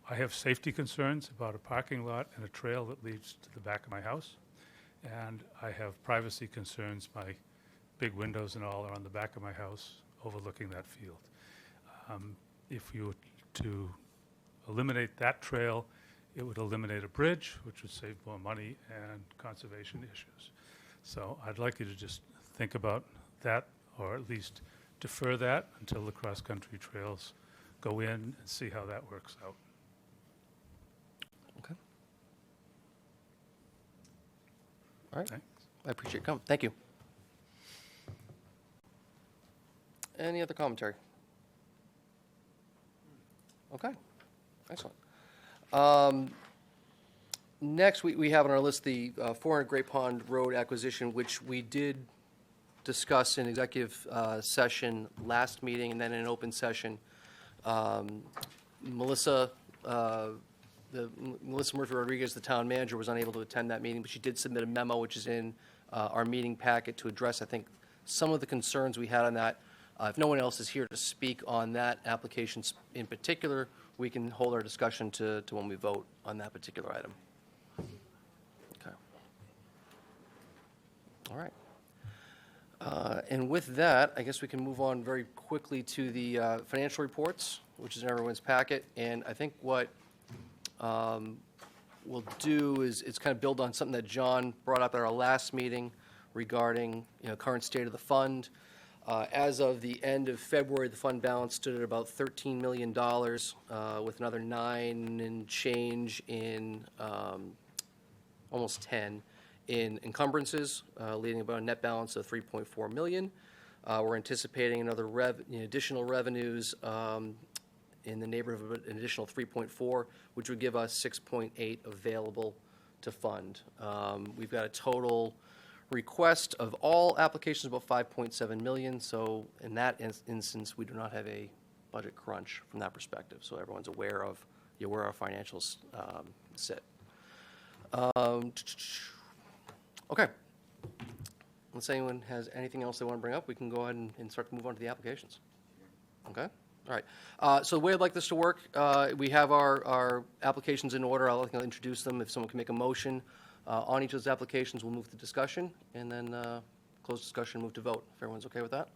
I have safety concerns about a parking lot and a trail that leads to the back of my house. And I have privacy concerns. My big windows and all are on the back of my house overlooking that field. If you were to eliminate that trail, it would eliminate a bridge, which would save more money and conservation issues. So I'd like you to just think about that, or at least defer that until the cross-country trails go in and see how that works out. Okay. All right. Thanks. I appreciate your comment. Thank you. Any other commentary? Okay, excellent. Next, we have on our list the 400 Great Pond Road acquisition, which we did discuss in executive session last meeting and then in an open session. Melissa Murphy Rodriguez, the town manager, was unable to attend that meeting, but she did submit a memo, which is in our meeting packet, to address, I think, some of the concerns we had on that. If no one else is here to speak on that application in particular, we can hold our discussion to when we vote on that particular item. Okay. All right. And with that, I guess we can move on very quickly to the financial reports, which is in everyone's packet. And I think what we'll do is kind of build on something that John brought up at our last meeting regarding, current state of the fund. As of the end of February, the fund balance stood at about $13 million, with another 9 and change in almost 10 in encumbrances, leading about a net balance of $3.4 million. We're anticipating another additional revenues in the neighborhood of an additional 3.4, which would give us 6.8 available to fund. We've got a total request of all applications about 5.7 million. So in that instance, we do not have a budget crunch from that perspective. So everyone's aware of where our financials sit. Okay. Unless anyone has anything else they want to bring up, we can go ahead and start to move on to the applications. Okay? All right. So the way I'd like this to work, we have our applications in order. I'll introduce them. If someone can make a motion on each of those applications, we'll move to discussion, and then close discussion, move to vote. If everyone's okay with that?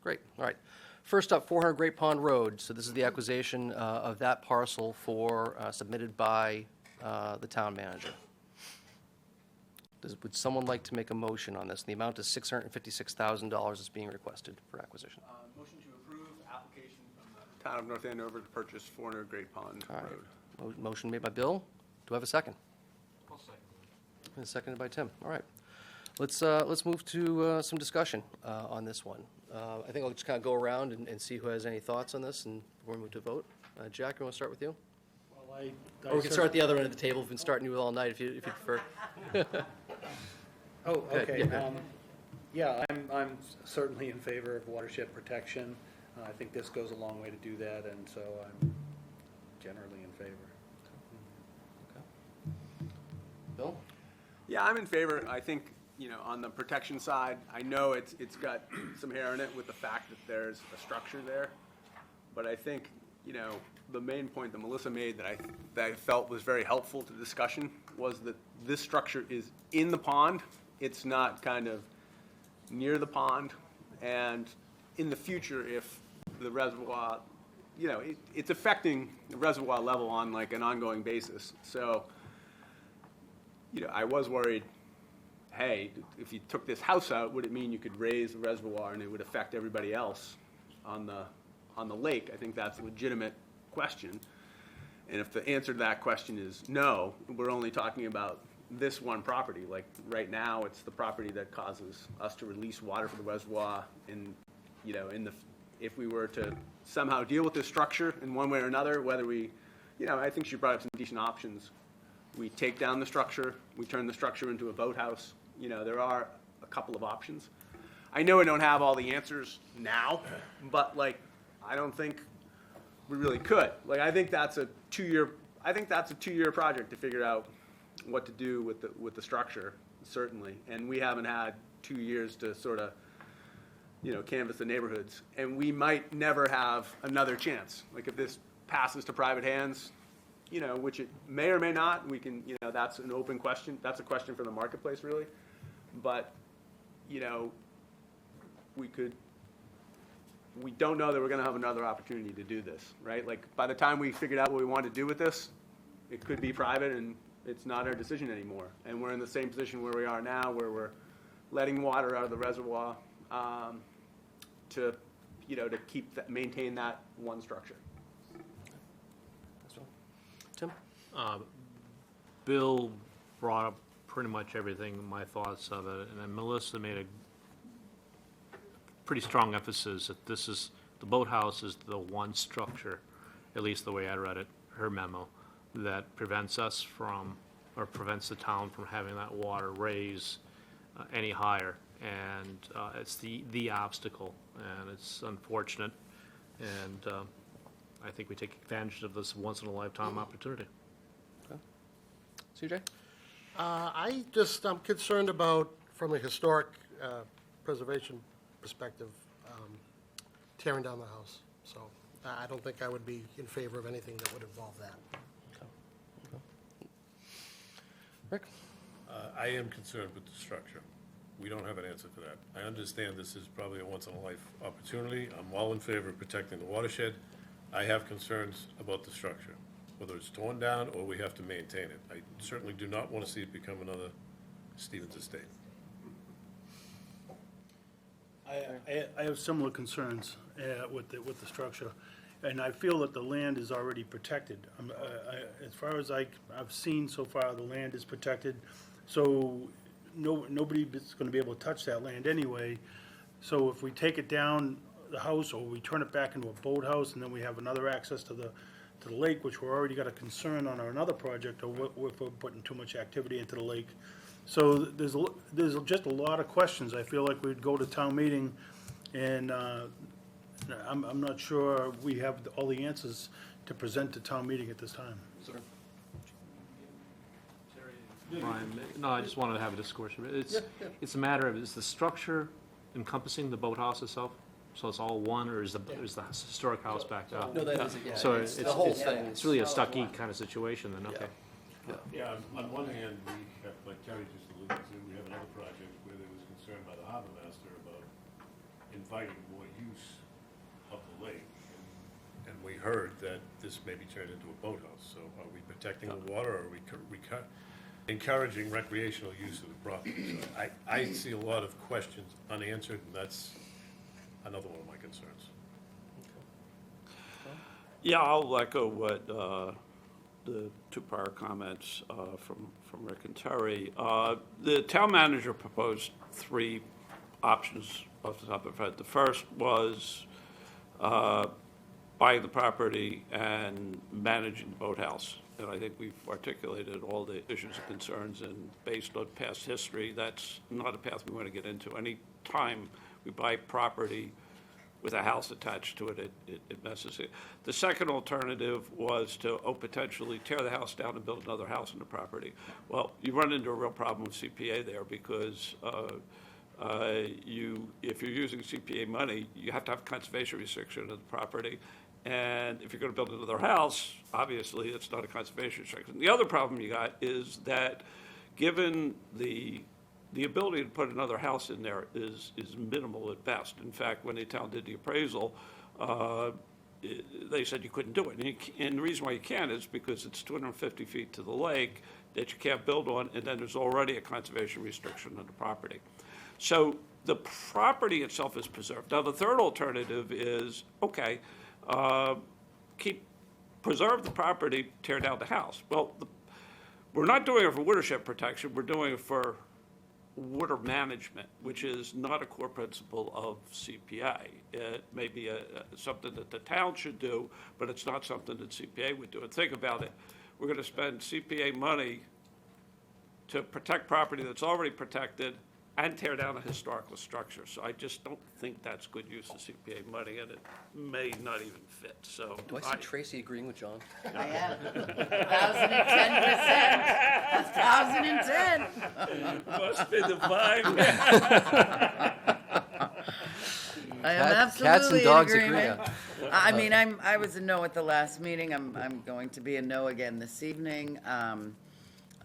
Great. All right. First up, 400 Great Pond Road. So this is the acquisition of that parcel submitted by the town manager. Would someone like to make a motion on this? The amount is $656,000 is being requested for acquisition. Motion to approve application from the town of North Andover to purchase 400 Great Pond All right. Road. Motion made by Bill. Do I have a second? I'll second. And seconded by Tim. All right. Let's move to some discussion on this one. I think I'll just kind of go around and see who has any thoughts on this, and before we move to vote. Jack, you want to start with you? Well, Or we can start at the other end of the table. We've been starting you all night if you prefer. Oh, okay. Yeah. Yeah, I'm certainly in favor of watershed protection. I think this goes a long way to do that, and so I'm generally in favor. Bill? Yeah, I'm in favor. I think, on the protection side, I know it's got some hair in it with the fact that there's a structure there. But I think, the main point that Melissa made that I felt was very helpful to the discussion was that this structure is in the pond. It's not kind of near the pond. And in the future, if the reservoir, it's affecting the reservoir level on like an ongoing basis. So, I was worried, hey, if you took this house out, would it mean you could raise the reservoir and it would affect everybody else on the lake? I think that's a legitimate question. And if the answer to that question is no, we're only talking about this one property. Like right now, it's the property that causes us to release water for the reservoir. And, if we were to somehow deal with this structure in one way or another, whether we, I think she brought up some decent options. We take down the structure, we turn the structure into a boathouse. There are a couple of options. I know I don't have all the answers now, but I don't think we really could. I think that's a 2-year project to figure out what to do with the structure, certainly. And we haven't had 2 years to sort of, canvass the neighborhoods. And we might never have another chance. If this passes to private hands, which it may or may not, we can, that's an open question. That's a question for the marketplace, really. But, we don't know that we're going to have another opportunity to do this, right? By the time we figured out what we want to do with this, it could be private and it's not our decision anymore. And we're in the same position where we are now, where we're letting water out of the reservoir to maintain that one structure. Tim? Bill brought up pretty much everything, my thoughts of it. And then Melissa made a pretty strong emphasis that the boathouse is the one structure, at least the way I read it, her memo, that prevents us from, or prevents the town from having that water raise any higher. And it's the obstacle, and it's unfortunate. And I think we take advantage of this once-in-a-lifetime opportunity. CJ? I'm concerned about, from a historic preservation perspective, tearing down the house. So I don't think I would be in favor of anything that would involve that. Rick? I am concerned with the structure. We don't have an answer for that. I understand this is probably a once-in-a-life opportunity. I'm all in favor of protecting the watershed. I have concerns about the structure, whether it's torn down or we have to maintain it. I certainly do not want to see it become another Stevens Estate. I have similar concerns with the structure, and I feel that the land is already protected. As far as I've seen so far, the land is protected, so nobody is going to be able to touch that land anyway. So if we take it down the house, or we turn it back into a boathouse, and then we have another access to the lake, which we're already got a concern on our another project, or if we're putting too much activity into the lake. So there's just a lot of questions. I feel like we'd go to town meeting, and I'm not sure we have all the answers to present to town meeting at this time. Brian, no, I just wanted to have a discussion. It's a matter of, is the structure encompassing the boathouse itself? So it's all one, or is the historic house backed up? No, that isn't, yeah. So It's the whole thing. it's really a stucky kind of situation then, okay. Yeah, on one hand, we have, like Terry just alluded to, we have another project where there was concern by the harbor master about inviting more use of the lake. And we heard that this may be turned into a boathouse. So are we protecting the water, or are we encouraging recreational use of the property? So I see a lot of questions unanswered, and that's another one of my concerns. Yeah, I'll echo what the two prior comments from Rick and Terry. The town manager proposed three options off the top of my head. The first was buying the property and managing the boathouse. And I think we've articulated all the issues and concerns, and based on past history, that's not a path we want to get into. Any time we buy property with a house attached to it, it messes it. The second alternative was to potentially tear the house down and build another house on the property. Well, you run into a real problem with CPA there, because if you're using CPA money, you have to have conservation restriction of the property. And if you're going to build another house, obviously, it's not a conservation restriction. The other problem you got is that, given the ability to put another house in there is minimal at best. In fact, when the town did the appraisal, they said you couldn't do it. And the reason why you can't is because it's 250 feet to the lake that you can't build on, and then there's already a conservation restriction on the property. So the property itself is preserved. Now, the third alternative is, okay, preserve the property, tear down the house. Well, we're not doing it for watershed protection, we're doing it for water management, which is not a core principle of CPA. It may be something that the town should do, but it's not something that CPA would do. And think about it, we're going to spend CPA money to protect property that's already protected and tear down a historical structure. So I just don't think that's good use of CPA money, and it may not even fit, so. Do I see Tracy agreeing with John? I am. 1,010%. 1,010. Must be the vibe. I am Cats and absolutely in dogs agreement. agree. I mean, I was a no at the last meeting. I'm going to be a no again this evening.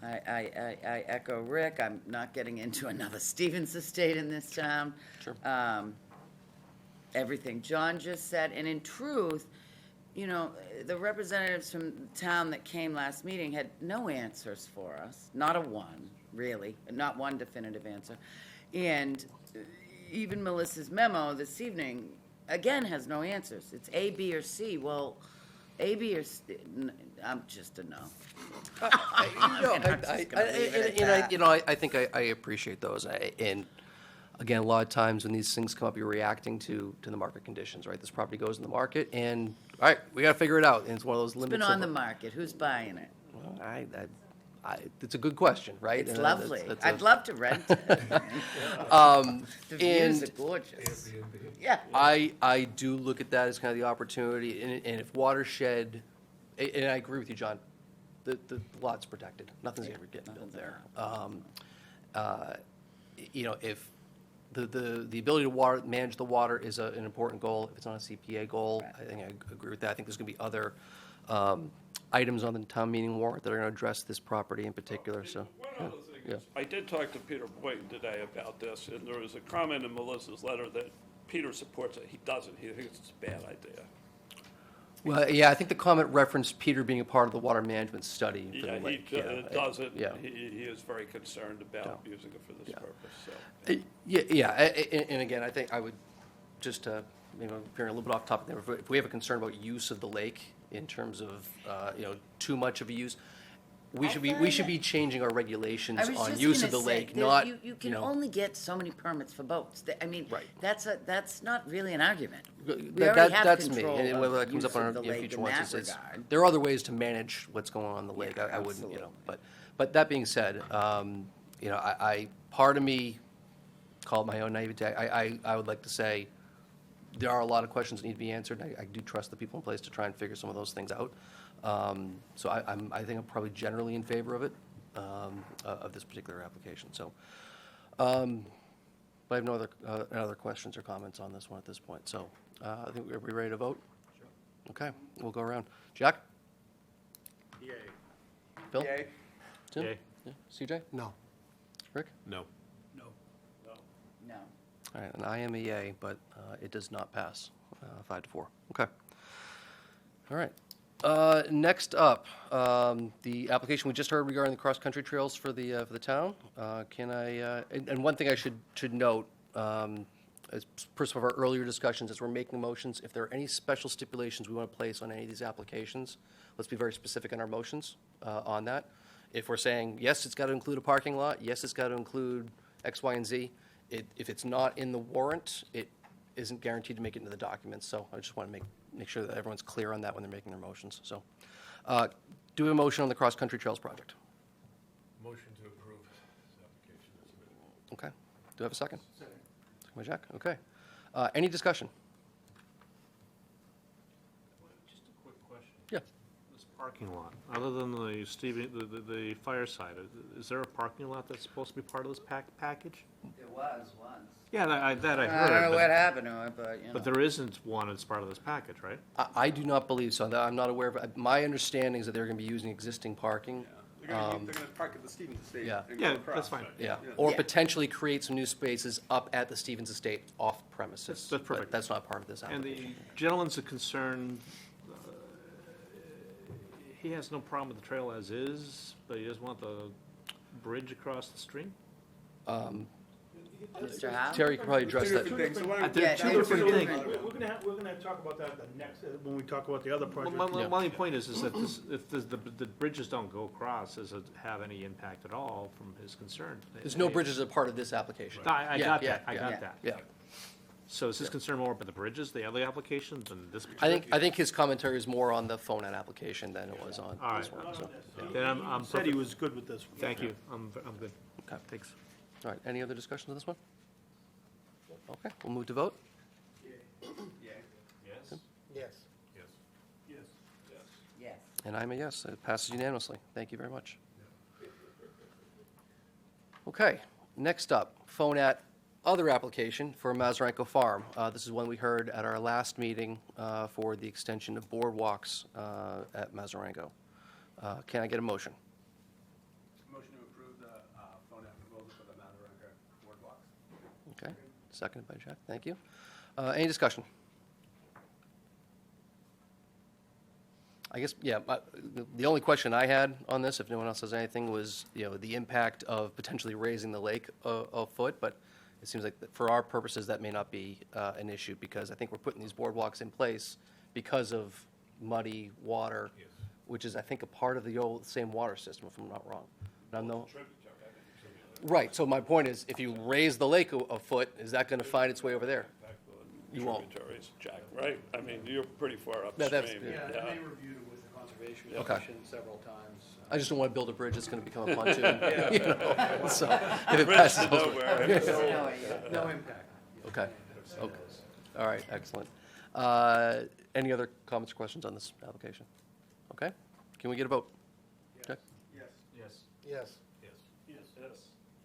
I echo Rick. I'm not getting into another Stevens Estate in this town. Sure. Everything John just said, and in truth, you know, the representatives from the town that came last meeting had no answers for us, not a one, really, not one definitive answer. And even Melissa's memo this evening, again, has no answers. It's A, B, or C. Well, A, B, or I'm just a no. I think I appreciate those. And again, a lot of times when these things come up, you're reacting to the market conditions, right? This property goes in the market, and, all right, we got to figure it out. And it's one of those It's limits. been on the market. Who's buying it? It's a good question, right? It's And lovely. that's I'd love to rent it. The views are and gorgeous. Yeah. I do look at that as kind of the opportunity, and if watershed, and I agree with you, John, the lot's protected. Nothing's ever getting built there. If the ability to manage the water is an important goal, if it's not a CPA goal, I think I agree with that. I think there's going to be other items on the town meeting warrant that are going to address this property in particular, so. One other thing is, I did talk to Peter Boynton today about this, and there was a comment in Melissa's letter that Peter supports it. He doesn't. He thinks it's a bad idea. Well, yeah, I think the comment referenced Peter being a part of the water management study for Yeah, the lake. he doesn't. Yeah. He is very concerned about using it for this Yeah. purpose, so. Yeah, and again, I think I would just, maybe I'm veering a little bit off topic there, if we have a concern about use of the lake in terms of, too much of a use, we should be changing our regulations I was on just use of gonna the say, lake, not, you can only get so many permits for boats. I mean, that's not really an argument. We already have That's me, control and whether that of comes use up on of the our lake future in ones, that it's, regard. there are other ways to manage what's going on in the lake, I wouldn't, but that being said, part of me, call it my own naivete, I would like to say, there are a lot of questions that need to be answered. I do trust the people in place to try and figure some of those things out. So I think I'm probably generally in favor of it, of this particular application. So, but I have no other questions or comments on this one at this point. So I think, are we ready to vote? Sure. Okay, we'll go around. Jack? Yay. Bill? Yay. Tim? Yay. Yeah. CJ? No. Rick? No. No. All right, and I am a yay, but it does not pass, 5-4. Okay. All right. Next up, the application we just heard regarding the cross-country trails for the town. Can I, and one thing I should note, as per some of our earlier discussions, as we're making motions, if there are any special stipulations we want to place on any of these applications, let's be very specific in our motions on that. If we're saying, yes, it's got to include a parking lot, yes, it's got to include X, Y, and Z, if it's not in the warrant, it isn't guaranteed to make it into the documents. So I just want to make sure that everyone's clear on that when they're making their motions. So do a motion on the cross-country trails project. Motion to approve this application as submitted. Okay. Do I have a second? Second by Jack. Okay. Any discussion? Just a quick question. Yeah. This parking lot, other than the fire side, is there a parking lot that's supposed to be part of this package? There was once. Yeah, that I heard. I don't know but- what happened to it, but, But there isn't one as part of this package, right? I do not believe so. I'm not aware of, my understanding is that they're going to be using existing parking. They're gonna park at the Stevens Estate yeah. and go Yeah, across. that's fine. Yeah, or potentially create some new spaces up at the Stevens Estate off premises. That's but perfect. That's not part of this And application. the gentleman's concerned, he has no problem with the trail as is, but he doesn't want the bridge across the stream? Mr. Howe? Terry could probably address that. Two different things. So why don't we- They're two different things. We're gonna talk about that the next, when we talk about the other project. My only point is that if the bridges don't go across, does it have any impact at all from his concern? There's no bridges as a part of this application. I Yeah, got yeah, that, I yeah, got that. Yeah. So is his concern more about the bridges, the other applications, than this? I think his commentary is more on the phone ad application than it was on All this right. one. So, Then I'm Said he perfect. was good with this. Thank you, I'm good. Okay. Thanks. all right, any other discussion on this one? Okay, we'll move to vote. Yes. Yes. Yes. Yes. And I'm a yes. It passes unanimously. Thank you very much. Okay, next up, phone at other application for Mazarenko Farm. This is one we heard at our last meeting for the extension of boardwalks at Mazarenko. Can I get a motion? Motion to approve the phone app proposal for the Mazarenka boardwalks. Okay, seconded by Jack. Thank you. Any discussion? I guess, yeah, the only question I had on this, if no one else has anything, was, the impact of potentially raising the lake a foot, but it seems like for our purposes, that may not be an issue, because I think we're putting these boardwalks in place because of muddy water, which is, I think, a part of the old, same water system, if I'm not wrong. And I'm no- Right, so my point is, if you raise the lake a foot, is that going to find its way over there? You won't. Tributaries, Jack, right? I mean, you're pretty far Yeah, that's- upstream. Yeah, and they reviewed it with the Conservation Okay. Commission several times. I just don't want to build a bridge that's going to become a pontoon. You know, so, if it Bridge passes to over. nowhere. No impact. Okay, okay, all right, excellent. Any other comments or questions on this application? Okay, can we get a vote? Okay. Yes. Yes. Yes.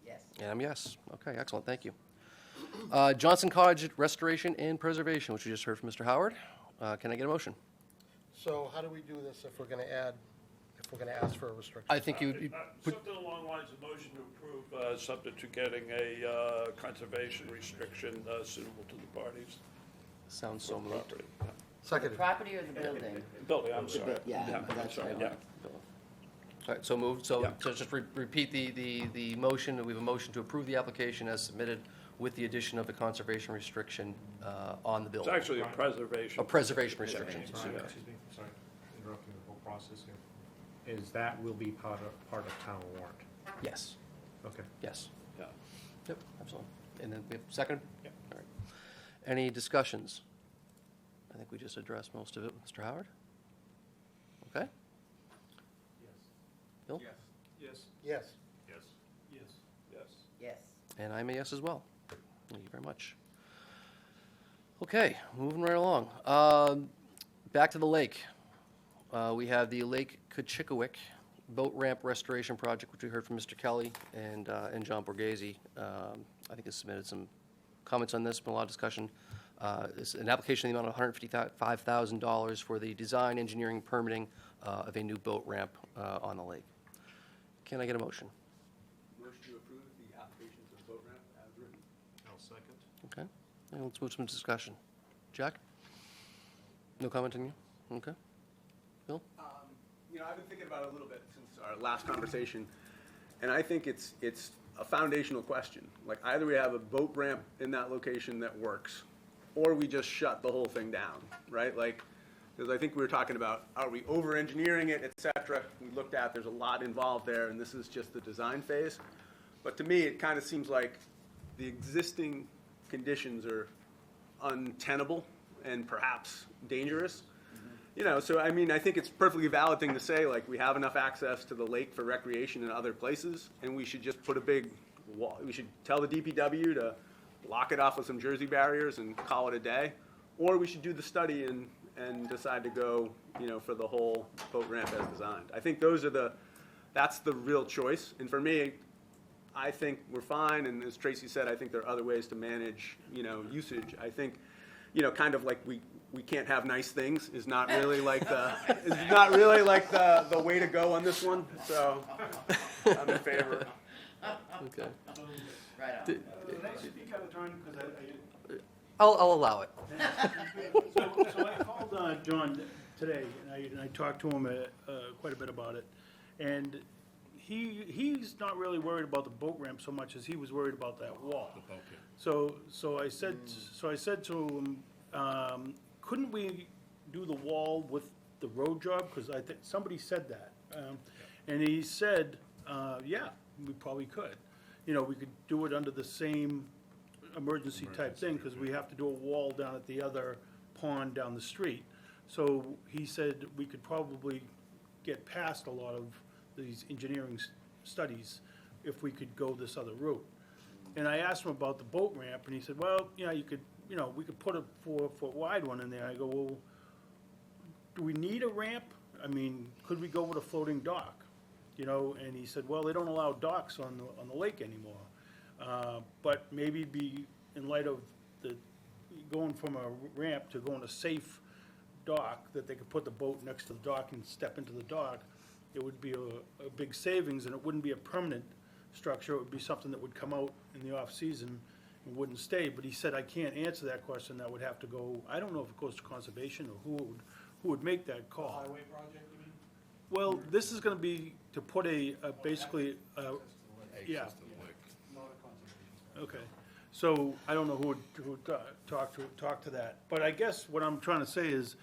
Yes. And I'm yes. Okay, excellent, thank you. Johnson Cottage Restoration and Preservation, which we just heard from Mr. Howard. Can I get a motion? So how do we do this if we're going to add, if we're going to ask for a restriction? I think you put, Something along the lines of motion to approve, subject to getting a conservation restriction suitable to the parties. sounds so moved. Property. Seconded. Property or the building? Building, I'm sorry. Yeah, I'm that's sorry, right. yeah. All right, so moved, so Yeah. so just repeat the motion. We have a motion to approve the application as submitted with the addition of the conservation restriction on the It's building. actually a preservation. A preservation restriction. Excuse me, sorry, interrupting the whole process here. Is that will be part of town warrant? Yes, Okay. yes. Yeah. Yep, absolutely. And then we have second? Yep. All right. Any discussions? I think we just addressed most of it with Mr. Howard. Okay? Bill? Yes. Yes. Yes. Yes. Yes. Yes. And I'm a yes as well. Thank you very much. Okay, moving right along. Back to the lake. We have the Lake Kuchikowik Boat Ramp Restoration Project, which we heard from Mr. Kelly and John Borghese. I think has submitted some comments on this, been a lot of discussion. It's an application in the amount of $155,000 for the design, engineering, permitting of a new boat ramp on the lake. Can I get a motion? Motion to approve the application for the boat ramp as written. I'll second. Okay, and let's move to some discussion. Jack? No comment on you? Okay. Bill? You know, I've been thinking about it a little bit since our last conversation, and I think it's a foundational question. Like, either we have a boat ramp in that location that works, or we just shut the whole thing down, right? Like, because I think we were talking about, are we over-engineering it, et cetera? We looked at, there's a lot involved there, and this is just the design phase. But to me, it kind of seems like the existing conditions are untenable and perhaps dangerous. You know, so I mean, I think it's a perfectly valid thing to say, like, we have enough access to the lake for recreation in other places, and we should just put a big wall. We should tell the DPW to block it off with some Jersey barriers and call it a day. Or we should do the study and decide to go, you know, for the whole boat ramp as designed. I think that's the real choice. And for me, I think we're fine, and as Tracy said, I think there are other ways to manage, you know, usage. I think, you know, kind of like we can't have nice things is not really like the way to go on this one. So I'm in favor. Okay. Right on. Can I speak out of turn, because I'll allow it. So I called John today, and I talked to him quite a bit about it. And he's not really worried about the boat ramp so much as he was worried about that wall. So I said to him, couldn't we do the wall with the road job? Because I think somebody said that. And he said, yeah, we probably could. You know, we could do it under the same emergency type thing, because we have to do a wall down at the other pond down the street. So he said we could probably get past a lot of these engineering studies if we could go this other route. And I asked him about the boat ramp, and he said, well, yeah, you could, you know, we could put a 4-foot wide one in there. I go, well, do we need a ramp? I mean, could we go with a floating dock? You know, and he said, well, they don't allow docks on the lake anymore. But maybe be, in light of the, going from a ramp to going a safe dock, that they could put the boat next to the dock and step into the dock, it would be a big savings, and it wouldn't be a permanent structure. It would be something that would come out in the off-season and wouldn't stay. But he said, I can't answer that question. That would have to go, I don't know if it goes to conservation or who would make that call. Highway project, you mean? Well, this is gonna be to put basically, yeah. Not a conservation. Okay, so I don't know who would talk to that, but I guess what I'm trying to say is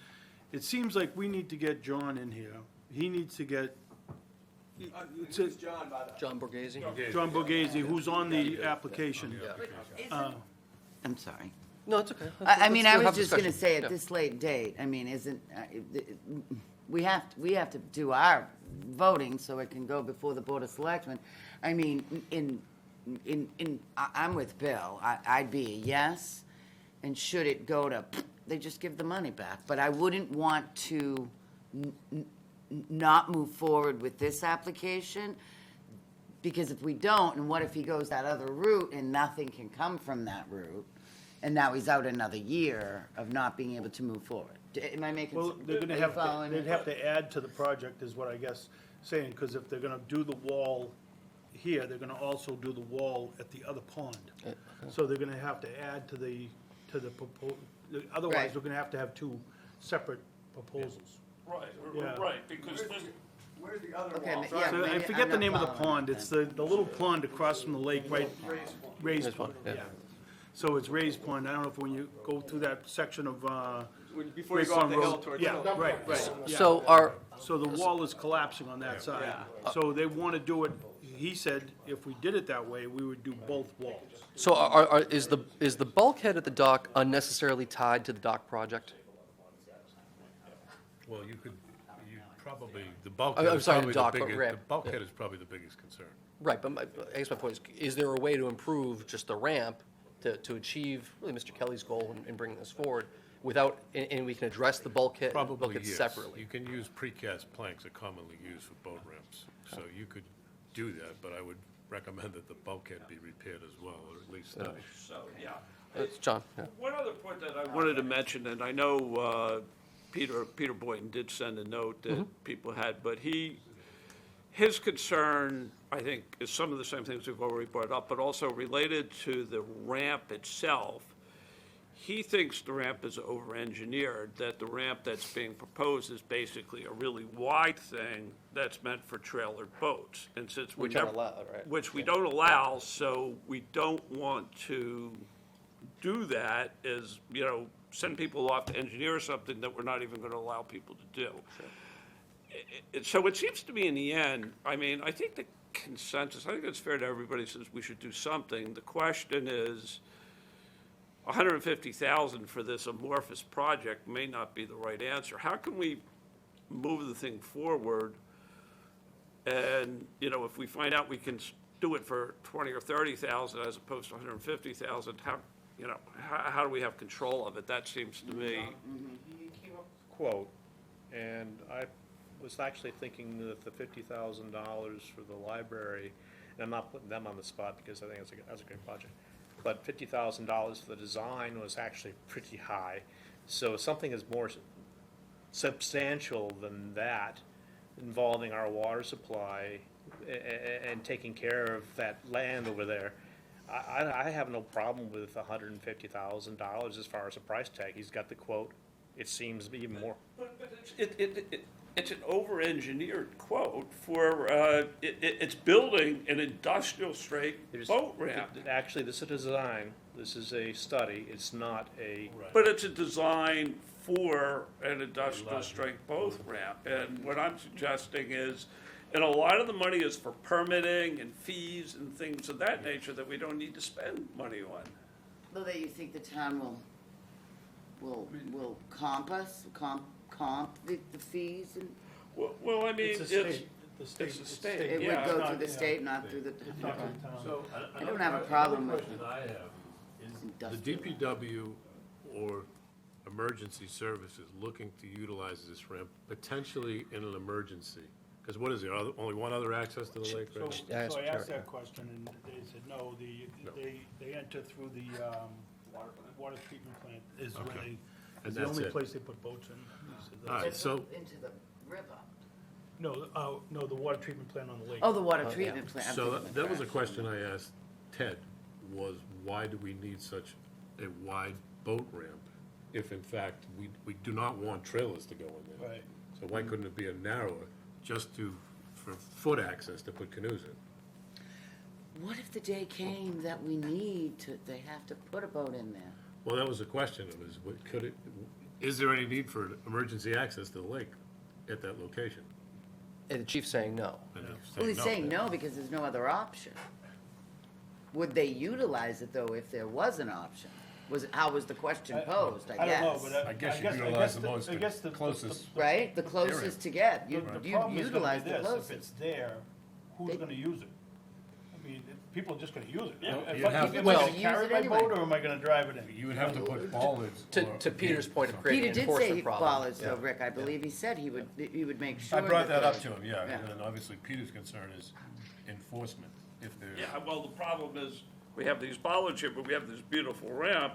it seems like we need to get John in here. He needs to get, it's a- John, by the John Borghese? John Borghese, who's on the application. I'm sorry. No, it's okay. I mean, I Let's was have just gonna discussion. say, Yeah. at this late date, I mean, we have to do our voting so it can go before the Board of Selectmen. I mean, I'm with Bill. I'd be a yes, and should it go to, they just give the money back. But I wouldn't want to not move forward with this application, because if we don't, and what if he goes that other route and nothing can come from that route? And now he's out another year of not being able to move forward. Am I making Well, sense? they're gonna Are you have, following me? they'd have to add to the project, is what I guess saying, because if they're gonna do the wall here, they're gonna also do the wall at the other pond. So they're gonna have to add to the otherwise, Right. we're gonna have to have two separate proposals. Right, Yeah. right, because this, Where's the other Okay, wall? yeah, So maybe I I'm forget the not name of the following pond, then. it's the little pond across from the lake, right? Raised pond, yeah. yeah. So it's raised pond, I don't know if when you go through that section of, Before you go up the hill Road- towards. Yeah, right, yeah. So So the wall is collapsing on that side. So they want to do it, he said, if we did it that way, we would do both walls. So is the bulkhead at the dock unnecessarily tied to the dock project? Well, you probably, the bulkhead I'm is sorry, probably the dock, but biggest, ramp, the bulkhead is probably the biggest concern. Right, but I guess my point is there a way to improve just the ramp to achieve really Mr. Kelly's goal in bringing this forward without, and we can address the bulkhead Probably, yes. separately? You can use precast planks are commonly used for boat ramps, so you could do that, but I would recommend that the bulkhead be repaired as well, or at least studied. so, yeah. It's John, yeah. One other point that I wanted to mention, and I know Peter Boynton did send a note that people had, but his concern, I think, is some of the same things we've already brought up, but also related to the ramp itself. He thinks the ramp is over-engineered, that the ramp that's being proposed is basically a really wide thing that's meant for trailered boats. And since we Which are never- allowed, right? Which we don't allow, so we don't want to do that, is, send people off to engineer something that we're not even going to allow people to do. So it seems to me in the end, I mean, I think the consensus, I think it's fair to everybody, says we should do something. The question is, $150,000 for this amorphous project may not be the right answer. How can we move the thing forward? And, if we find out we can do it for $20,000 or $30,000 as opposed to $150,000, how do we have control of it? That seems to me. Quote, and I was actually thinking that the $50,000 for the library, and I'm not putting them on the spot because I think that's a great project, but $50,000 for the design was actually pretty high. So something is more substantial than that, involving our water supply and taking care of that land over there. I have no problem with $150,000 as far as the price tag. He's got the quote. It seems even more. But it's an over-engineered quote for, it's building an industrial-strength boat ramp. Actually, this is a design. This is a study. It's not a. But it's a design for an industrial-strength boat ramp. And what I'm suggesting is, and a lot of the money is for permitting and fees and things of that nature that we don't need to spend money on. Well, that you think the town will comp the fees, and Well, I mean, It's it's, a state. The state. it's a state, it would yeah. go through the state, not through the. Not the town. So, I don't have a problem with Another question I have is the industrial. DPW or emergency services looking to utilize this ramp potentially in an emergency? Because what is there, only one other access to the lake, So right? Yeah, so I sure. asked that question, and they said, no, they enter through the water treatment plant is where Okay. they, And is the that's only it. place they put boats in. He said All that's- right, so, Into the river. No, the water treatment plant on the lake. Oh, the water treatment plant. I'm so thinking of that was a trash. question I asked Ted, was why do we need such a wide boat ramp if in fact we do not want trailers to go in there? Right. So why couldn't it be a narrower, just for foot access to put canoes in? What if the day came that we need to, they have to put a boat in there? Well, that was the question, it was, could it, Is there any need for emergency access to the lake at that location? And the chief's saying no. And you're Well, he's no. saying no because there's no other option. Would they utilize it, though, if there was an option? How was the question posed, I I don't know, guess? but I guess you utilize the most, I guess the closest. Right? The closest to get. You The you problem is gonna utilize be the this, if closest. it's there, who's They- gonna use it? I mean, people are just gonna use it. If you'd I- have- Am I Well- gonna carry Use it my anyway. boat, or am I gonna drive it in? You would have to put bollards. To Peter's point of Peter creating an did say enforcement problem. bollards, though, Rick. I believe he said he would make sure. I brought that up there to was- him, yeah, and obviously Peter's concern is enforcement, if there's. Yeah, well, the problem is, we have these bollards here, but we have this beautiful ramp.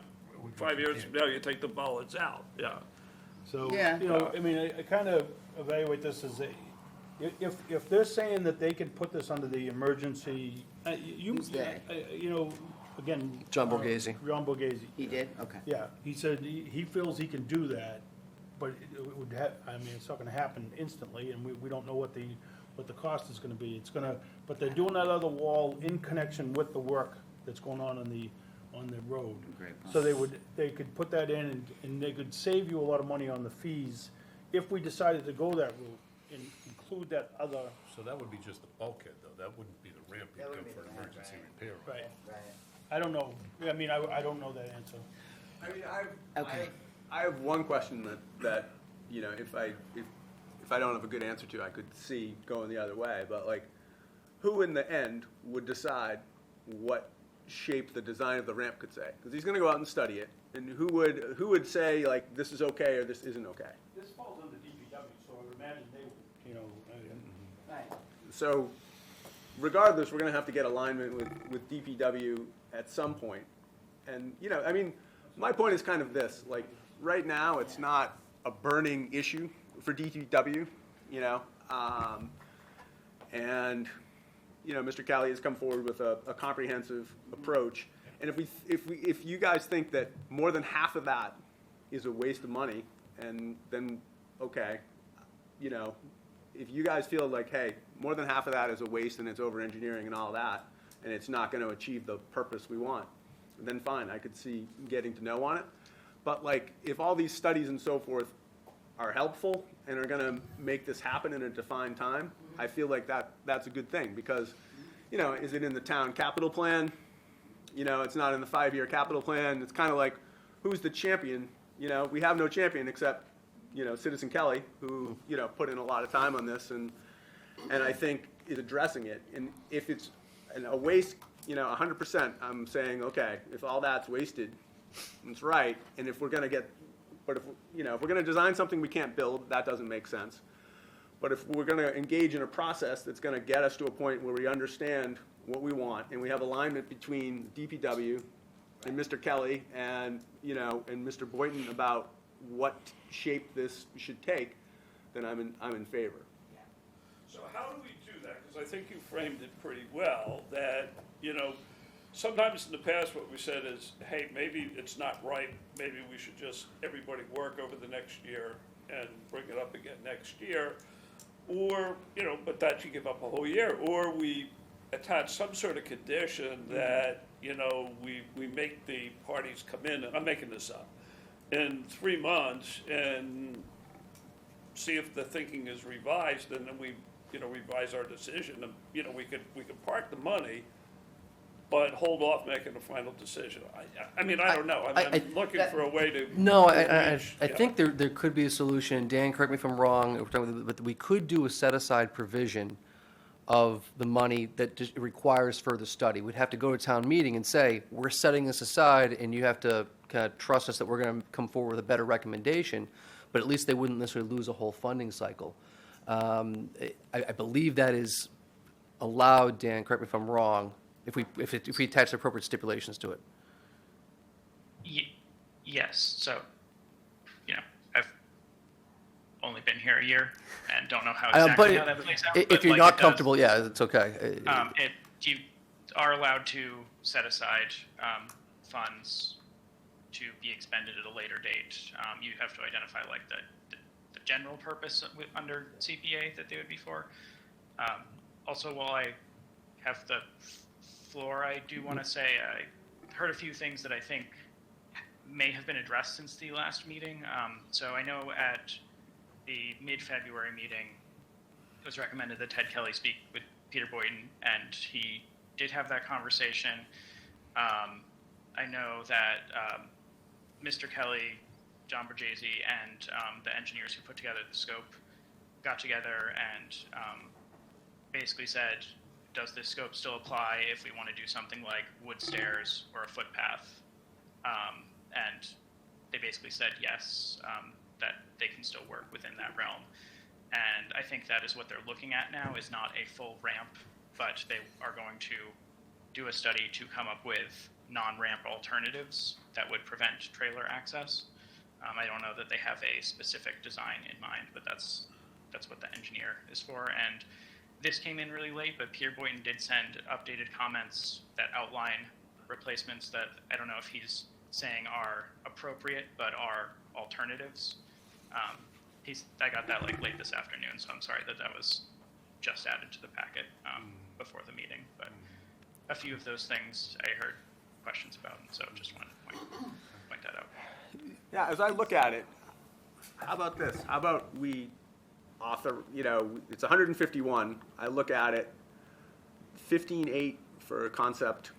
5 years from now, you take the bollards out, yeah. So, Yeah. you know, I mean, I kind of evaluate this as if they're saying that they could put this under the emergency, Who's they? you know, again. John Borghese. John Borghese. He did? Okay. Yeah, he said he feels he can do that, but it would have, I mean, it's not gonna happen instantly, and we don't know what the cost is gonna be. It's gonna, but they're doing that other wall in connection with the work that's going on the road. Great. So they could put that in, and they could save you a lot of money on the fees if we decided to go that route and include that other. So that would be just the bulkhead, though, that wouldn't be the ramp you'd That come wouldn't for be an the ramp, emergency right. repair. Right. Right. I don't know, I mean, I don't know that answer. I mean, Okay. I have one question that, you know, if I don't have a good answer to, I could see going the other way, but like, who in the end would decide what shape the design of the ramp could say? Because he's gonna go out and study it, and who would say, like, this is okay or this isn't okay? This falls under DPW, so I would imagine they would, you know. Right. So regardless, we're gonna have to get alignment with DPW at some point. And, you know, I mean, my point is kind of this, like, right now, it's not a burning issue for DPW, you know? And, you know, Mr. Kelly has come forward with a comprehensive approach. And if you guys think that more than half of that is a waste of money, and then, okay, you know, if you guys feel like, hey, more than half of that is a waste and it's over-engineering and all that, and it's not gonna achieve the purpose we want, then fine, I could see getting to know on it. But like, if all these studies and so forth are helpful and are gonna make this happen in a defined time, I feel like that's a good thing, because, you know, is it in the town capital plan? You know, it's not in the 5-year capital plan. It's kind of like, who's the champion? You know, we have no champion except, you know, Citizen Kelly, who, you know, put in a lot of time on this and I think is addressing it. And if it's a waste, you know, 100%, I'm saying, okay, if all that's wasted, it's right. And if we're gonna if we're gonna design something we can't build, that doesn't make sense. But if we're gonna engage in a process that's gonna get us to a point where we understand what we want, and we have alignment between DPW and Mr. Kelly and, you know, and Mr. Boynton about what shape this should take, then I'm in favor. So how do we do that? Because I think you framed it pretty well, that, you know, sometimes in the past what we said is, hey, maybe it's not right, maybe we should just, everybody work over the next year and bring it up again next year. Or, you know, but that you give up a whole year, or we attach some sort of condition that, you know, we make the parties come in, and I'm making this up, in 3 months and see if the thinking is revised, and then we, you know, revise our decision. And, you know, we could park the money, but hold off making a final decision. I mean, I don't know. I'm looking for a way to. No, I yeah. think there could be a solution. Dan, correct me if I'm wrong, but we could do a set-aside provision of the money that just requires further study. We'd have to go to town meeting and say, we're setting this aside, and you have to kind of trust us that we're going to come forward with a better recommendation, but at least they wouldn't necessarily lose a whole funding cycle. I believe that is allowed, Dan, correct me if I'm wrong, if we attach the appropriate stipulations to it. Yes, so, you know, I've only been here a year and don't know how exactly how that plays out. If but you're like not it does, comfortable, yeah, it's okay. You are allowed to set aside funds to be expended at a later date. You have to identify like the general purpose under CPA that they would be for. Also, while I have the floor, I do want to say I heard a few things that I think may have been addressed since the last meeting. So I know at the mid-February meeting, it was recommended that Ted Kelly speak with Peter Boynton, and he did have that conversation. I know that Mr. Kelly, John Borghese, and the engineers who put together the scope got together and basically said, does this scope still apply if we want to do something like wood stairs or a footpath? And they basically said yes, that they can still work within that realm. And I think that is what they're looking at now, is not a full ramp, but they are going to do a study to come up with non-ramp alternatives that would prevent trailer access. I don't know that they have a specific design in mind, but that's what the engineer is for. And this came in really late, but Peter Boynton did send updated comments that outline replacements that I don't know if he's saying are appropriate, but are alternatives. I got that like late this afternoon, so I'm sorry that was just added to the packet before the meeting. But a few of those things I heard questions about, and so just wanted to point that out. Yeah, as I look at it, how about this? How about we it's 151. I look at it, 15.8 for concept,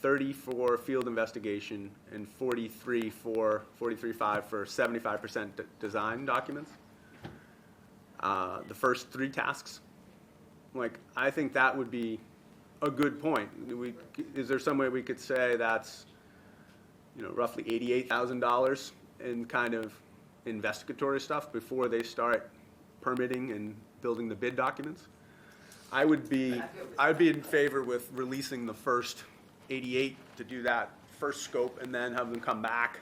30 for field investigation, and 43.5 for 75% design documents. The first 3 tasks, I think that would be a good point. Is there some way we could say that's, roughly $88,000 in kind of investigatory stuff before they start permitting and building the bid documents? I would be in favor with releasing the first 88 to do that first scope, and then have them come back,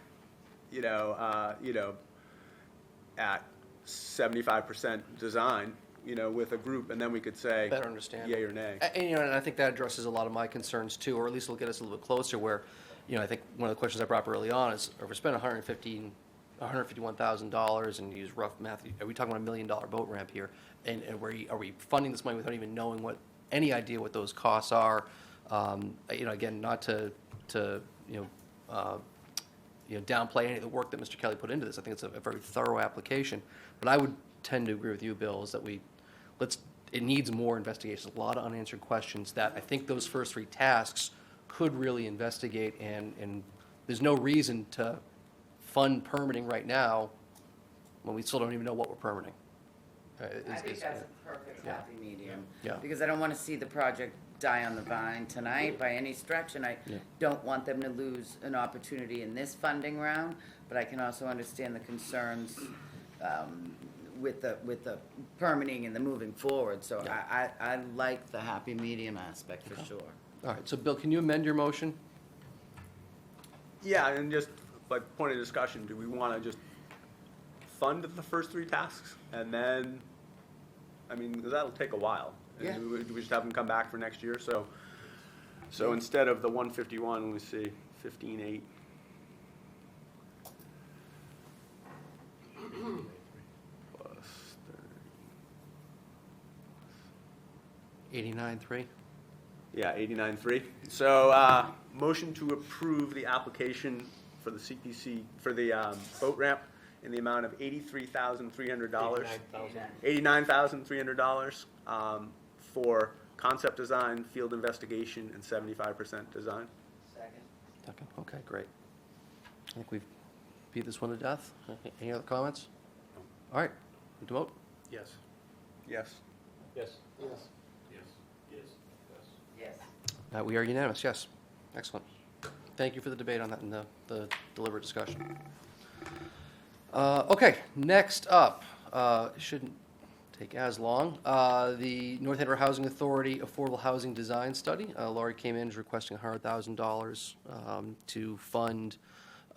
at 75% design, with a group, and then we could say Better understand. yay or nay. And I think that addresses a lot of my concerns too, or at least it'll get us a little bit closer where, I think one of the questions I brought up early on is, if we spend $151,000 and use rough math, are we talking about $1 million boat ramp here? And are we funding this money without even knowing any idea what those costs are? Again, not to downplay any of the work that Mr. Kelly put into this. I think it's a very thorough application. But I would tend to agree with you, Bill, is that it needs more investigation, a lot of unanswered questions that I think those first 3 tasks could really investigate, and there's no reason to fund permitting right now when we still don't even know what we're permitting. I think that's a perfect happy medium. Yeah. Because I don't want to see the project die on the vine tonight by any stretch, and I don't want them to lose an opportunity in this funding round, but I can also understand the concerns with the permitting and the moving forward. So I like the happy medium aspect for sure. All right, so Bill, can you amend your motion? Yeah, and just point of discussion, do we want to just fund the first 3 tasks and then, because that'll take a while. Yeah. And we just have them come back for next year. So instead of the 151, we see 15.8. Plus 30. 89.3? Yeah, 89.3. So motion to approve the application for the CPC, for the boat ramp in the amount of $83,300. $89,300 for concept design, field investigation, and 75% design. Second, okay, great. I think we've beat this one to death. Any other comments? All right, to vote? Yes. Yes. Yes. Yes. Yes. We are unanimous, yes. Excellent. Thank you for the debate on that and the deliberate discussion. Okay, next up, shouldn't take as long, the North Andover Housing Authority Affordable Housing Design Study. Laurie came in requesting $100,000 to fund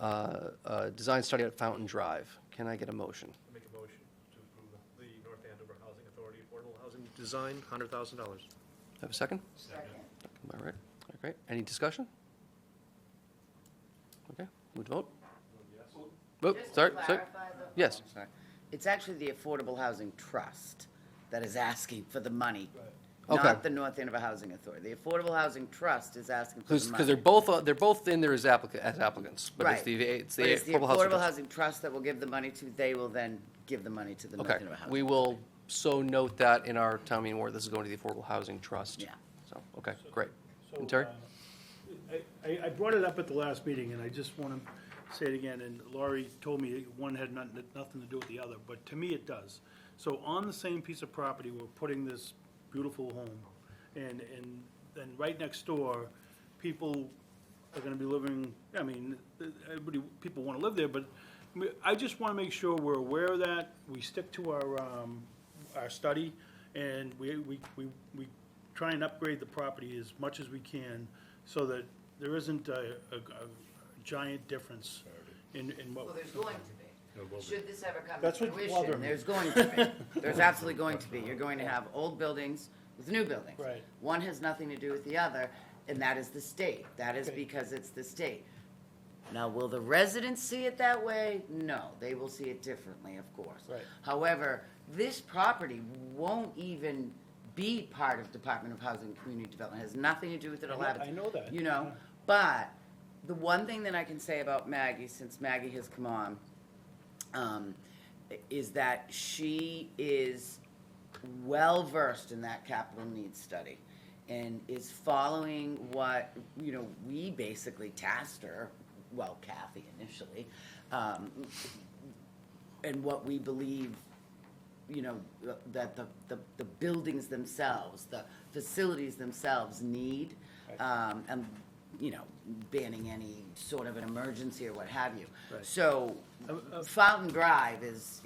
a design study at Fountain Drive. Can I get a motion? Make a motion to approve the North Andover Housing Authority Affordable Housing Design, $100,000. Have a second? Second. All right, great. Any discussion? Okay, would vote? Vote, Just to sorry. clarify, though- Yes. I'm sorry. It's actually the Affordable Housing Trust that is asking for the money Okay. not the North Andover Housing Authority. The Affordable Housing Trust is asking for the Because money. they're both in there as applicants, but Right. it's the But it's the Affordable Housing Affordable Trust. Housing Trust that will give the money to, they will then give the money to the North Okay, Andover Housing. we will so note that in our town meeting warrant, this is going to the Affordable Housing Trust. Yeah. So, okay, great. So, And Terry? I brought it up at the last meeting, and I just want to say it again, and Laurie told me one had nothing to do with the other, but to me it does. So on the same piece of property, we're putting this beautiful home, and then right next door, people are gonna be living, I mean, people wanna live there, but I just wanna make sure we're aware of that, we stick to our study, and we try and upgrade the property as much as we can, so that there isn't a giant difference in what. Well, there's going to be. Should this ever come to That's what fruition, bothered me. there's going to be. There's absolutely going to be. You're going to have old buildings with new buildings. Right. One has nothing to do with the other, and that is the state. That is Okay. because it's the state. Now, will the residents see it that way? No, they will see it differently, of course. Right. However, this property won't even be part of Department of Housing and Community Development. It has nothing to do with it. I know that. You know, Yeah. but the one thing that I can say about Maggie, since Maggie has come on, is that she is well-versed in that capital needs study and is following what, we basically tasked her, well, Kathy initially, and what we believe, that the buildings themselves, the facilities themselves need, and, banning any sort of an emergency or what have you. Right. So Fountain Drive is,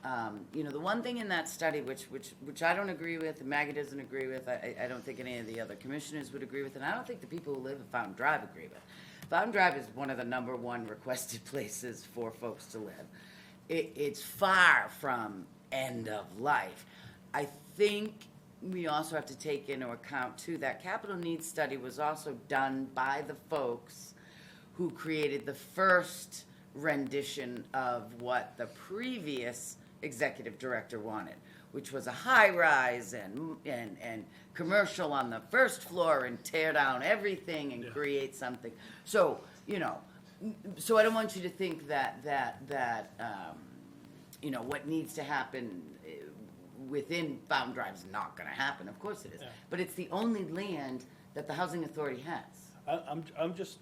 the one thing in that study which I don't agree with, and Maggie doesn't agree with, I don't think any of the other commissioners would agree with, and I don't think the people who live at Fountain Drive agree with. Fountain Drive is one of the #1 requested places for folks to live. It's far from end of life. I think we also have to take into account too, that capital needs study was also done by the folks who created the first rendition of what the previous executive director wanted, which was a high-rise and commercial on the first floor and tear down everything and create something. So, so I don't want you to think that what needs to happen within Fountain Drive is not gonna happen. Of course it is. Yeah. But it's the only land that the Housing Authority has. I'm just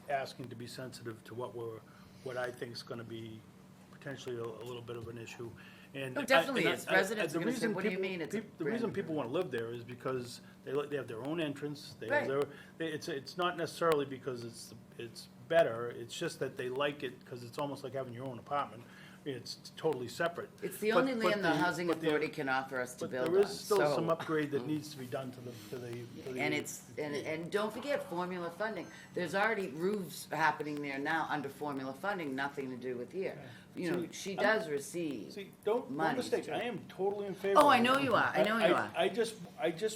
asking to be sensitive to what I think is gonna be potentially a little bit of an issue. And Oh, definitely I- is. Residents the are gonna say, reason "What do you people- mean it's a The reason brand new people wanna live there is because they have their own entrance, they Right. have it's not necessarily because it's better, it's just that they like it, because it's almost like having your own apartment. It's totally separate. It's the But- only but land the Housing but Authority can offer us to But build on. there is still so- some upgrade that needs to be done to the. And it's, and don't forget formula funding. There's already roofs happening there now under formula funding, nothing to do with here. She does receive See, don't money. mistake, I am totally in favor. Oh, I of know it. you are. I know you are. I just.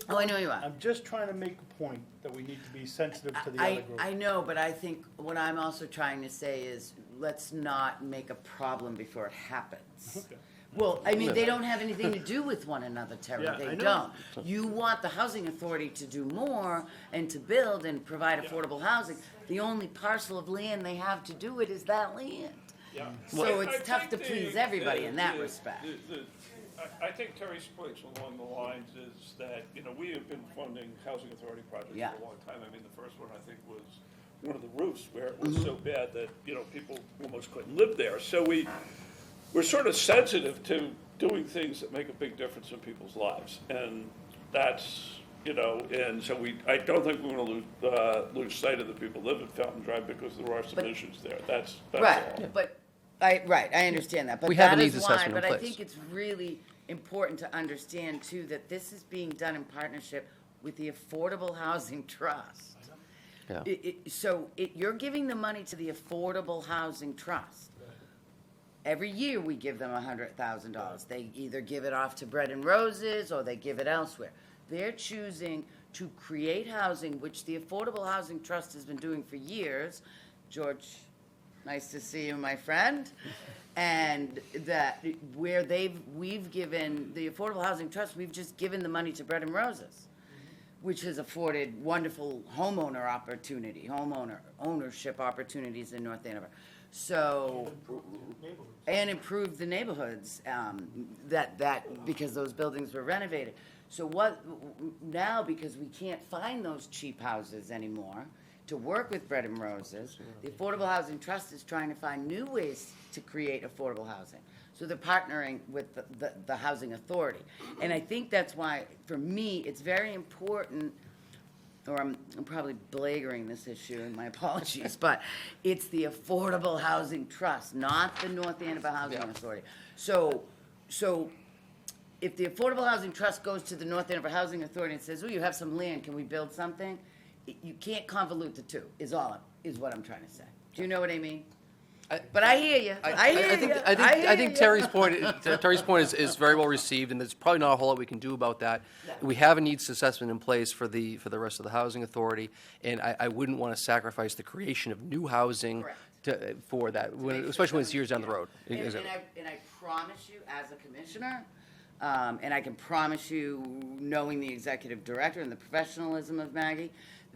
Oh, I know you are. I'm just trying to make a point that we need to be sensitive to the other group. I know, but I think what I'm also trying to say is, let's not make a problem before it happens. Okay. Well, I mean, they don't have anything to do with one another, Terry, Yeah, they I know. don't. You want the Housing Authority to do more and to build and provide affordable housing. The only parcel of land they have to do it is that land. Yeah. So I it's tough to think please the- everybody in that the- respect. I think Terry's points along the lines is that, we have been funding housing authority projects Yeah. for a long time. I mean, the first one, I think, was one of the roofs where it was so bad that, people almost couldn't live there. So we're sort of sensitive to doing things that make a big difference in people's lives. And that's, and so I don't think we're gonna lose sight of the people who live at Fountain Drive because there are some But- issues there. That's all. Right, but, I understand that, but We have a that needs is why, assessment in but I place. think it's really important to understand too, that this is being done in partnership with the Affordable Housing Trust. Yeah. You're giving the money to the Affordable Housing Trust. Every year, we give them $100,000. They either give it off to Bread and Roses, or they give it elsewhere. They're choosing to create housing, which the Affordable Housing Trust has been doing for years. George Nice to see you, my friend. And that, where we've given, the Affordable Housing Trust, we've just given the money to Bread and Roses, which has afforded wonderful homeowner ownership opportunities in North Andover. So, and improve the neighborhoods, because those buildings were renovated. So now, because we can't find those cheap houses anymore, to work with Bread and Roses, the Affordable Housing Trust is trying to find new ways to create affordable housing. So they're partnering with the Housing Authority. And I think that's why, for me, it's very important, or I'm probably belaboring this issue, and my apologies, but it's the Affordable Housing Trust, not the North Andover Housing Authority. So if the Affordable Housing Trust goes to the North Andover Housing Authority and says, oh, you have some land, can we build something? You can't convolute the two, is what I'm trying to say. Do you know what I mean? But I hear you. I think Terry's point is very well received, and there's probably not a whole lot we can do about that. We have a needs assessment in place for the rest of the housing authority, and I wouldn't want to sacrifice the creation of new housing for that, especially when it's years down the road. And I promise you, as a commissioner, and I can promise you, knowing the executive director and the professionalism of Maggie,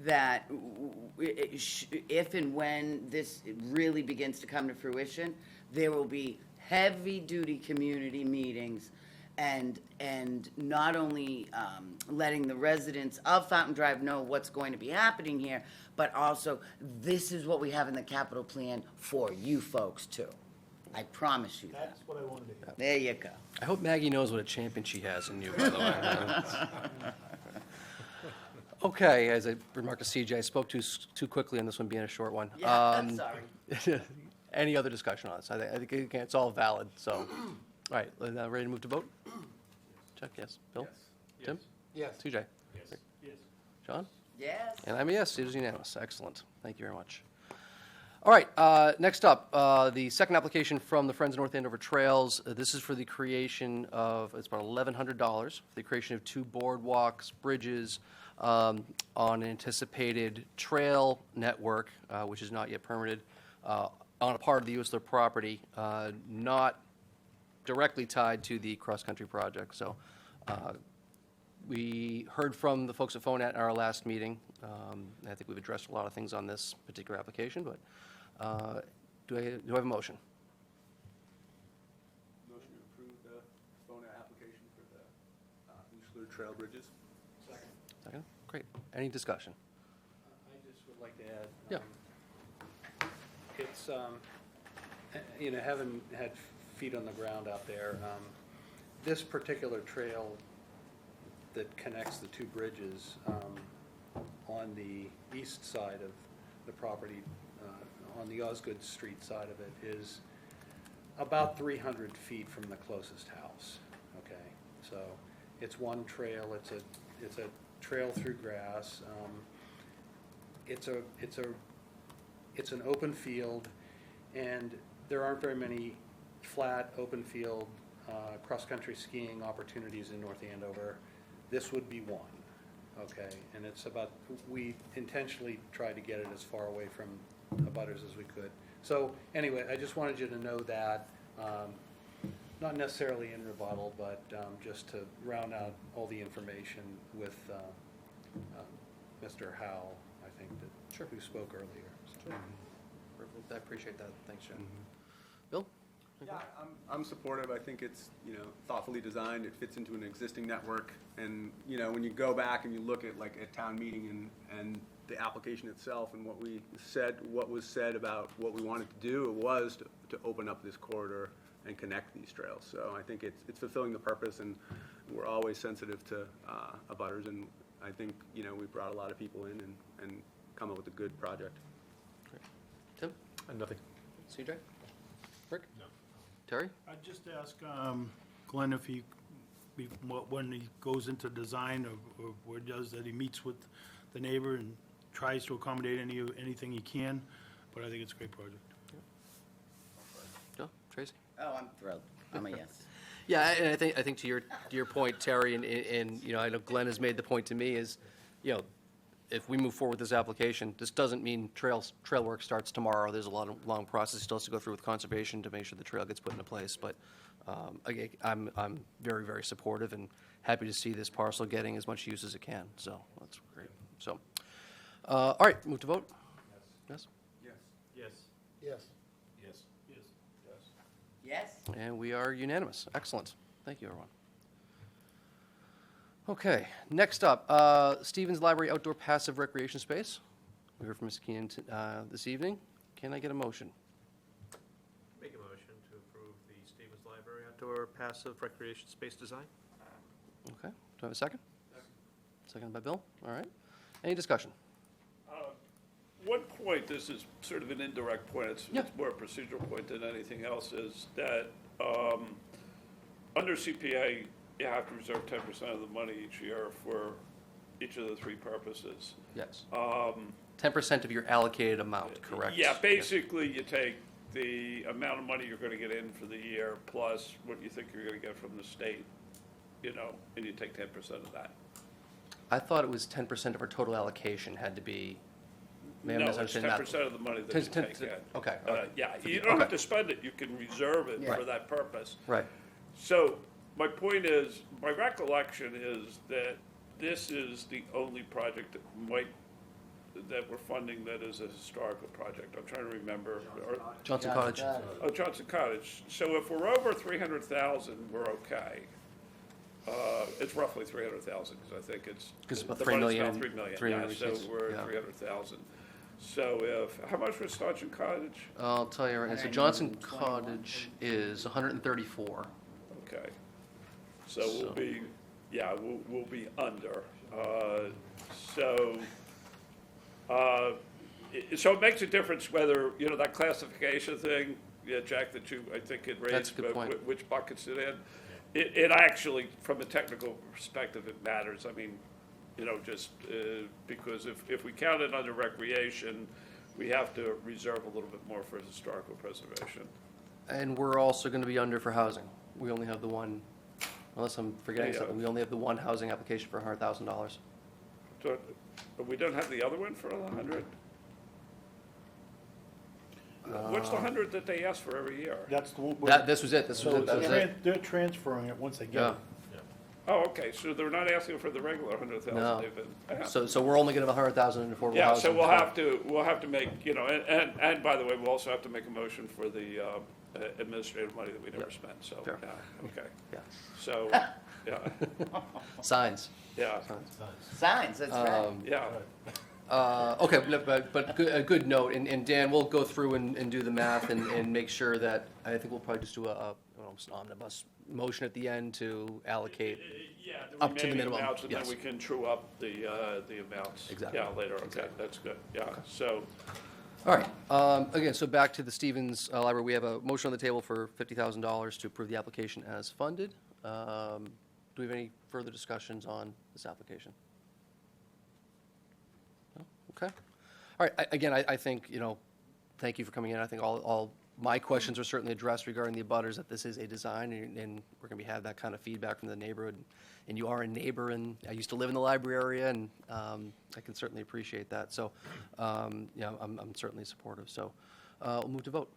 that if and when this really begins to come to fruition, there will be heavy-duty community meetings and not only letting the residents of Fountain Drive know what's going to be happening here, but also this is what we have in the capital plan for you folks too. I promise you that. That's what I wanted to hear. There you go. I hope Maggie knows what a champion she has in you, by the way. Okay, as I remarked to CJ, I spoke too quickly on this one being a short one. Yeah, I'm sorry. Any other discussion on this? I think again, it's all valid, so. All right, ready to move to vote? Chuck, yes. Bill? Tim? Yes. CJ? Yes. John? Yes. And I'm a yes, it is unanimous. Excellent. Thank you very much. All right, next up, the second application from the Friends of North Andover Trails. This is for the creation of, it's about $1,100, for the creation of 2 boardwalks, bridges, on an anticipated trail network, which is not yet permitted, on a part of the Usler property, not directly tied to the cross-country project. So we heard from the folks at FONAT in our last meeting. I think we've addressed a lot of things on this particular application, but do I have a motion? Motion to approve the FONA application for the Usler Trail Bridges. Second? Great. Any discussion? I just would like to add. Yeah. It's, having had feet on the ground out there, this particular trail that connects the 2 bridges on the east side of the property, on the Osgood Street side of it, is about 300 feet from the closest house, okay? So it's one trail, it's a trail through grass. It's an open field, and there aren't very many flat, open field, cross-country skiing opportunities in North Andover. This would be one, okay? And it's about, we intentionally tried to get it as far away from abutters as we could. So anyway, I just wanted you to know that, not necessarily in rebuttal, but just to round out all the information with Mr. Howell, I think, who spoke earlier. So. Perfect. I appreciate that. Thanks, John. Bill? Yeah, I'm supportive. I think it's, thoughtfully designed. It fits into an existing network. And, when you go back and you look at like a town meeting and the application itself and what was said about what we wanted to do, it was to open up this corridor and connect these trails. So I think it's fulfilling the purpose, and we're always sensitive to abutters, and I think, we brought a lot of people in and come up with a good project. Great. Tim? Nothing. CJ? Rick? No. Terry? I'd just ask Glenn if when he goes into design or where he does that, he meets with the neighbor and tries to accommodate anything he can, but I think it's a great project. Joe? Tracy? Oh, I'm thrilled. I'm a yes. Yeah, and I think to your point, Terry, and I know Glenn has made the point to me is, if we move forward with this application, this doesn't mean trail work starts tomorrow. There's a long process still has to go through with conservation to make sure the trail gets put into place. But again, I'm very, very supportive and happy to see this parcel getting as much use as it can. So that's great. So, all right, move to vote. Yes. Yes. Yes. Yes. Yes. Yes? And we are unanimous. Excellent. Thank you, everyone. Okay, next up, Stevens Library Outdoor Passive Recreation Space. We heard from Ms. Keenan this evening. Can I get a motion? Make a motion to approve the Stevens Library Outdoor Passive Recreation Space Design. Okay, do I have a second? Second by Bill. All right. Any discussion? One point, this is sort of an indirect point, it's more a procedural point than anything else, is that under CPA, you have to reserve 10% of the money each year for each of the three purposes. Yes. 10% of your allocated amount, correct? Yeah, basically, you take the amount of money you're going to get in for the year plus what you think you're going to get from the state, and you take 10% of that. I thought it was 10% of our total allocation had to be. May I No, it's misunderstand that? 10% of the money that you take in. Okay. Yeah, you don't have Okay. to spend it, you can reserve it for Right. that purpose. Right. So, my point is, my recollection is that this is the only project that we're funding that is a historical project. I'm trying to remember. Johnson Cottage. Oh, Johnson Cottage. So if we're over 300,000, we're okay. It's roughly 300,000, because I think it's. 'Cause it's about the 3 money's million, about 3 million, 3 yeah, million, so yes, we're yeah. at 300,000. So how much was Johnson Cottage? I'll tell you right now. So Johnson Cottage is 134. Okay. So we'll be, we'll be under. So it makes a difference whether, that classification thing, Jack, that I think it raised. That's a good point. Which buckets it in. It actually, from a technical perspective, it matters. I mean, just because if we count it under recreation, we have to reserve a little bit more for historical preservation. And we're also going to be under for housing. We only have the one, unless I'm forgetting Yeah. something, we only have the one housing application for $100,000. So we don't have the other one for 100? What's the 100 that they ask for every year? That's the one. This was it. This was it. That was it. They're transferring it once they get Yeah. it. Oh, okay, so they're not asking for the regular 100,000 No. they've been. So we're only going to have 100,000 in affordable Yeah, housing. so we'll have to make, and by the way, we'll also have to make a motion for the administrative money that we never spent, so, Fair. yeah, okay. Yeah. So, yeah, Signs. yeah, Signs, that's right. yeah. Okay, but a good note, and Dan, we'll go through and do the math and make sure that, I think we'll probably just do an omnibus motion at the end to allocate Yeah, up the to the remaining minimum. amounts, and then Yes. we can true up the amounts. Exactly. Yeah, later, okay, that's good, yeah, so, All right, again, so back to the Stevens Library, we have a motion on the table for $50,000 to approve the application as funded. Do we have any further discussions on this application? No? Okay. All right, again, I think, thank you for coming in. I think all my questions are certainly addressed regarding the abutters, that this is a design, and we're going to have that kind of feedback from the neighborhood. And you are a neighbor, and I used to live in the library area, and I can certainly appreciate that. So, I'm certainly supportive. So, we'll move to vote.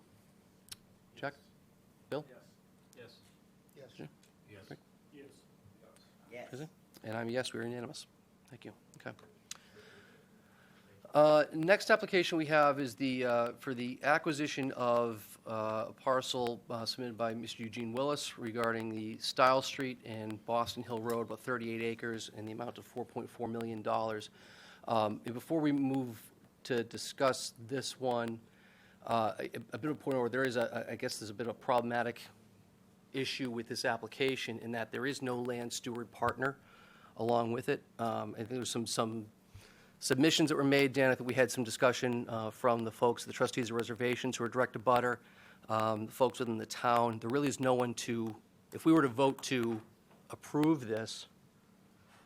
Jack? Bill? Yes. Yes. Jim? Yes. Rick? Yes. Is it? And I'm a yes, we're unanimous. Thank you. Okay. Next application we have is for the acquisition of a parcel submitted by Mr. Eugene Willis regarding the Style Street and Boston Hill Road, about 38 acres, and the amount of $4.4 million. Before we move to discuss this one, a bit of a point over, there is I guess there's a bit of a problematic issue with this application in that there is no land steward partner along with it. I think there's some submissions that were made, Dan. I think we had some discussion from the folks, the trustees of reservations who are direct abutter, the folks within the town. There really is no one to, if we were to vote to approve this,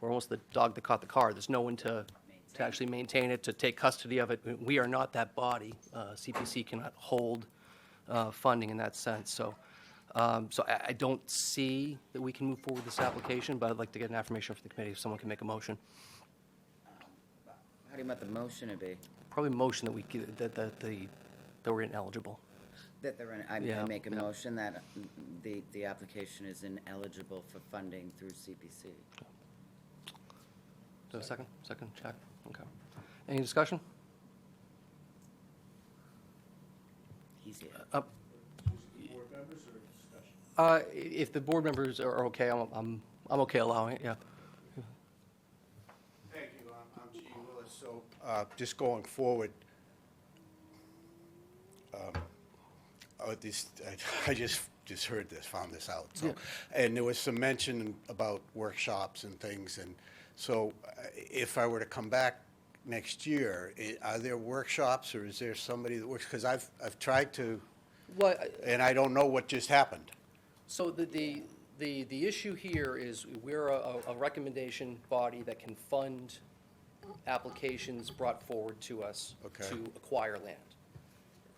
we're almost the dog that caught the car. There's no one to actually maintain it, to take custody of it. We are not that body. CPC cannot hold funding in that sense. So I don't see that we can move forward with this application, but I'd like to get an affirmation from the committee if someone can make a motion. How do you want the motion to be? Probably motion that we, that we're ineligible. That they're in, I Yeah, make a yeah. motion that the application is ineligible for funding through CPC. Do I have a second? Second, Jack? Okay. Any discussion? He's here. If the board members are okay, I'm okay allowing it, yeah. Thank you. I'm Gene Willis. So just going forward, I just heard this, found this out. So, and there was some mention about workshops and things. And so if I were to come back next year, are there workshops or is there somebody that works? Because I've tried to, and I don't know what just happened. So the issue here is we're a recommendation body that can fund applications brought forward to us Okay. to acquire land.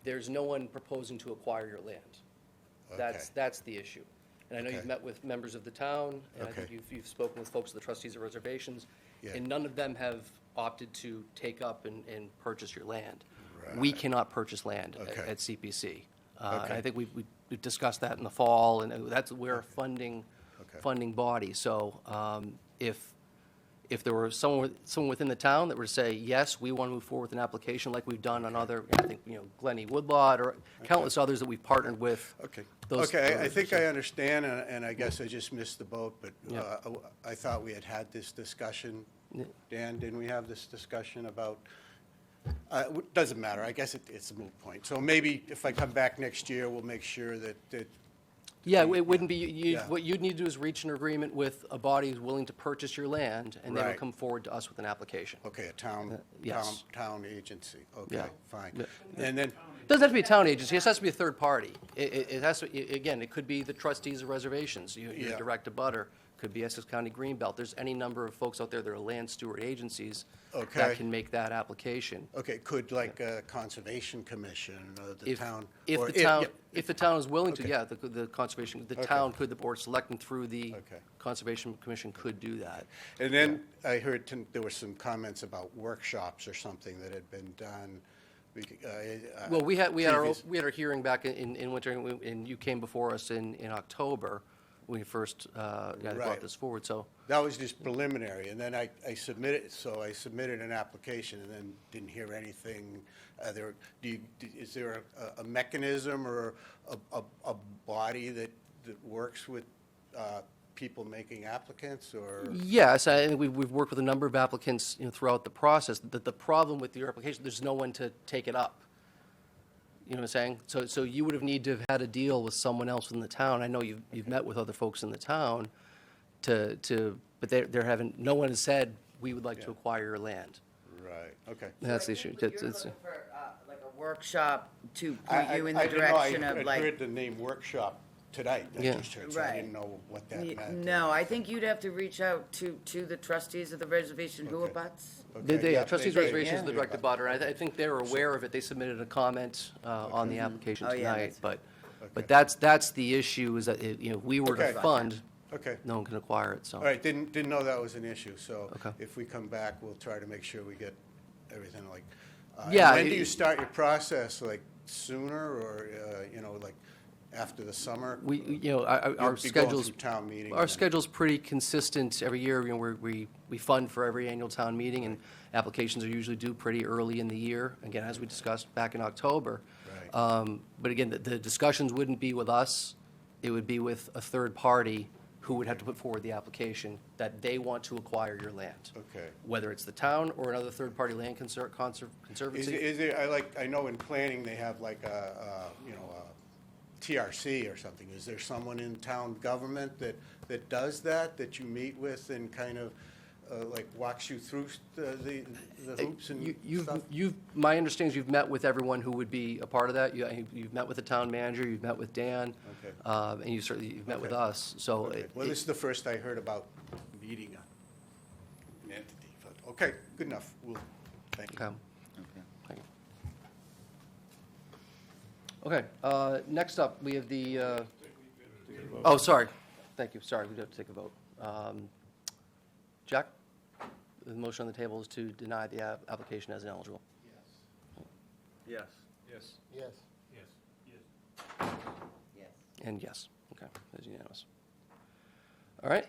There's no one proposing to acquire your land. That's the issue. And I know you've Okay. met with members of the town, and I think Okay. you've spoken with folks of the trustees of reservations, Yeah. and none of them have opted to take up and purchase your land. We cannot purchase land Okay. at CPC. Okay. And I think we've discussed that in the fall, and we're a funding body. So if there were someone within the town that were to say, yes, we want to move forward with an application like we've done on other, I think, Glennie Woodlot or countless others that we've partnered with. Okay. those- I think I understand, and I guess I just missed the boat, but I thought we had this discussion. Dan, didn't we have this discussion about, doesn't matter, I guess it's a moot point. So maybe if I come back next year, we'll make sure that Yeah, it wouldn't be, Yeah. what you'd need to do is reach an agreement with a body who's willing to purchase your land, and they would Right. come forward to us with an application. okay, a town yes. agency, okay, Yeah. fine. Yeah. And then, Doesn't have to be a town agency, it has to be a third party. It has to, again, it could be the trustees of reservations, your Yeah. direct abutter, could be Essex County Greenbelt. There's any number of folks out there that are land steward agencies Okay. that can make that application. okay, could like a conservation commission, the If- town? If or the town, yeah. if the town is willing to, Okay. yeah, the conservation, the Okay. town could, the board selecting through the Okay. Conservation Commission could do that. And then I heard there were some comments about workshops or something that had been done. Well, we had previous- our hearing back in winter, and you came before us in October when you first brought Right. this forward, so. That was just preliminary, and then I submitted an application and then didn't hear anything. Is there a mechanism or a body that works with people making applicants, or? Yes, I think we've worked with a number of applicants, throughout the process. The problem with your application, there's no one to take it up. You know what I'm saying? So you would have need to have had a deal with someone else in the town. I know you've met with other folks in the town but they're having, no one has said, we would like to acquire your land. Right, okay. That's the issue. You're It's- looking for, like a workshop to I- point you in I the didn't know. direction I of had like. heard the name workshop tonight, I Yeah. just heard, so I Right. didn't know what that meant. No, I think you'd have to reach out to the trustees of the reservation who Okay. abuts. Okay, yeah, Trustees they- Reservations is the yeah. direct abutter. I think they're aware of it. They submitted a comment on the application Oh, yeah, tonight, that's- but that's the issue, is that, we were to Okay. fund, Okay. no one can acquire it, so. All right, didn't know that was an issue, so Okay. if we come back, we'll try to make sure we get everything like. and Yeah, When do it- you start your process, like sooner, or, like after the summer? We, our You'll be going schedule's, through town meeting our and- schedule's pretty consistent every year. We fund for every annual town meeting, and applications are usually due pretty early in the year, again, as we discussed back in October. Right. But again, the discussions wouldn't be with us, it would be with a third party who would have to put forward the application that they want to acquire your land. Okay. Whether it's the town or another third-party land conservancy. Is there, I know in planning, they have like a TRC or something. Is there someone in town government that does that you meet with and kind of, like walks you through the hoops and stuff? My understanding is you've met with everyone who would be a part of that. You've met with the town manager, you've met with Dan, Okay. and you've met with Okay. us, so. Okay. Well, this is the first I heard about meeting an entity. But okay, good enough. Thank you. Okay. Thank you. Okay, next up, we have the, oh, sorry, thank you, sorry, we do have to take a vote. Jack? the motion on the table is to deny the application as ineligible. Yes. Yes. Yes. Yes. Yes. And yes, okay, that's unanimous. All right,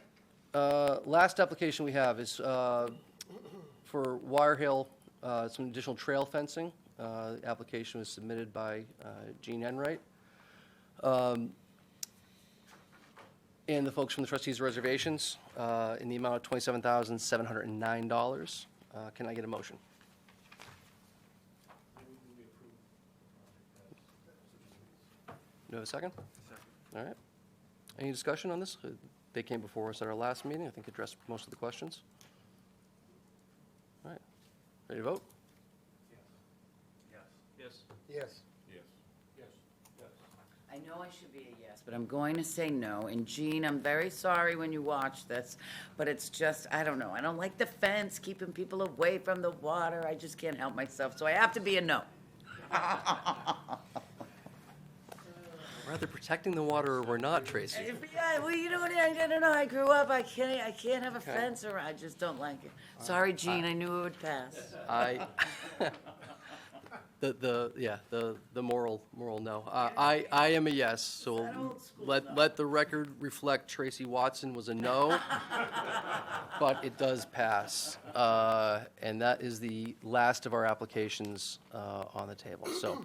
last application we have is for Wire Hill, some additional trail fencing. The application was submitted by Gene Enright. And the folks from the trustees of reservations in the amount of $27,709. Can I get a motion? Do I have a second? All right. Any discussion on this? They came before us at our last meeting. I think addressed most of the questions. All right. Ready to vote? Yes. Yes. Yes. Yes. I know I should be a yes, but I'm going to say no. And Jean, I'm very sorry when you watch this, but it's just, I don't know. I don't like the fence keeping people away from the water. I just can't help myself, so I have to be a no. Rather protecting the water or we're not, Tracy. Yeah, well, you know what, I don't know. I grew up, I can't have a fence around. I just don't like it. Sorry, Jean, I knew it would pass. I, the moral no. I am a yes, so that old school let the record reflect Tracy Watson was a no, but it does pass. And that is the last of our applications on the table. So,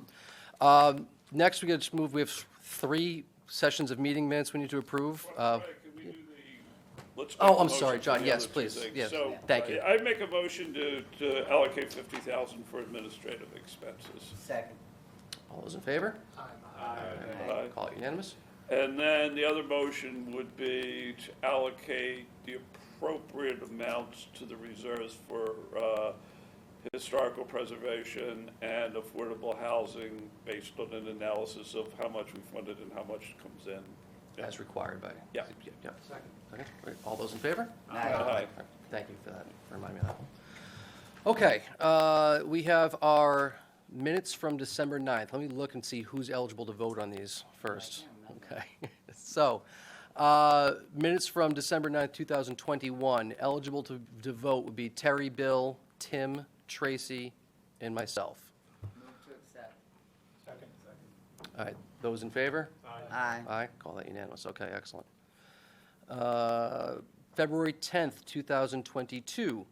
next we get to move, we have 3 sessions of meeting minutes we need to approve. Can we do the, let's Oh, make a I'm sorry, motion for John. the Yes, other two please. things. Yes, So, thank you. I make a motion to allocate 50,000 for administrative expenses. Second. All those in favor? Aye. Call it unanimous. And then the other motion would be to allocate the appropriate amounts to the reserves for historical preservation and affordable housing based on an analysis of how much we funded and how much comes in. As required by. Yeah. Second. Great. All those in favor? Aye. Thank you for that, for reminding me of that one. Okay, we have our minutes from December 9th. Let me look and see who's eligible to vote on these first. Okay, so, minutes from December 9th, 2021. Eligible to vote would be Terry, Bill, Tim, Tracy, and myself. Move to accept. Second. All right, those in favor? Aye. Aye, call that unanimous. Okay, excellent. February 10th, 2022.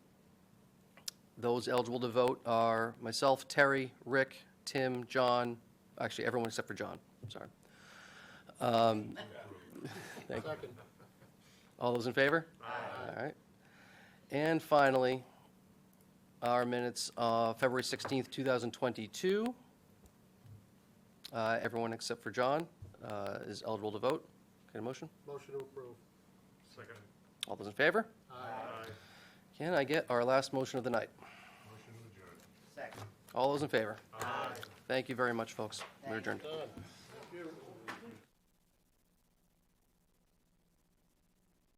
Those eligible to vote are myself, Terry, Rick, Tim, John, actually everyone except for John, I'm sorry. Thank you. Second. All those in favor? Aye. All right. And finally, our minutes, February 16th, 2022. Everyone except for John is eligible to vote. Get a motion? Motion to approve. Second. All those in favor? Aye. Can I get our last motion of the night? Motion to adjourn. Second. All those in favor? Aye. Thank you very much, folks. We're adjourned. Done. Thank you.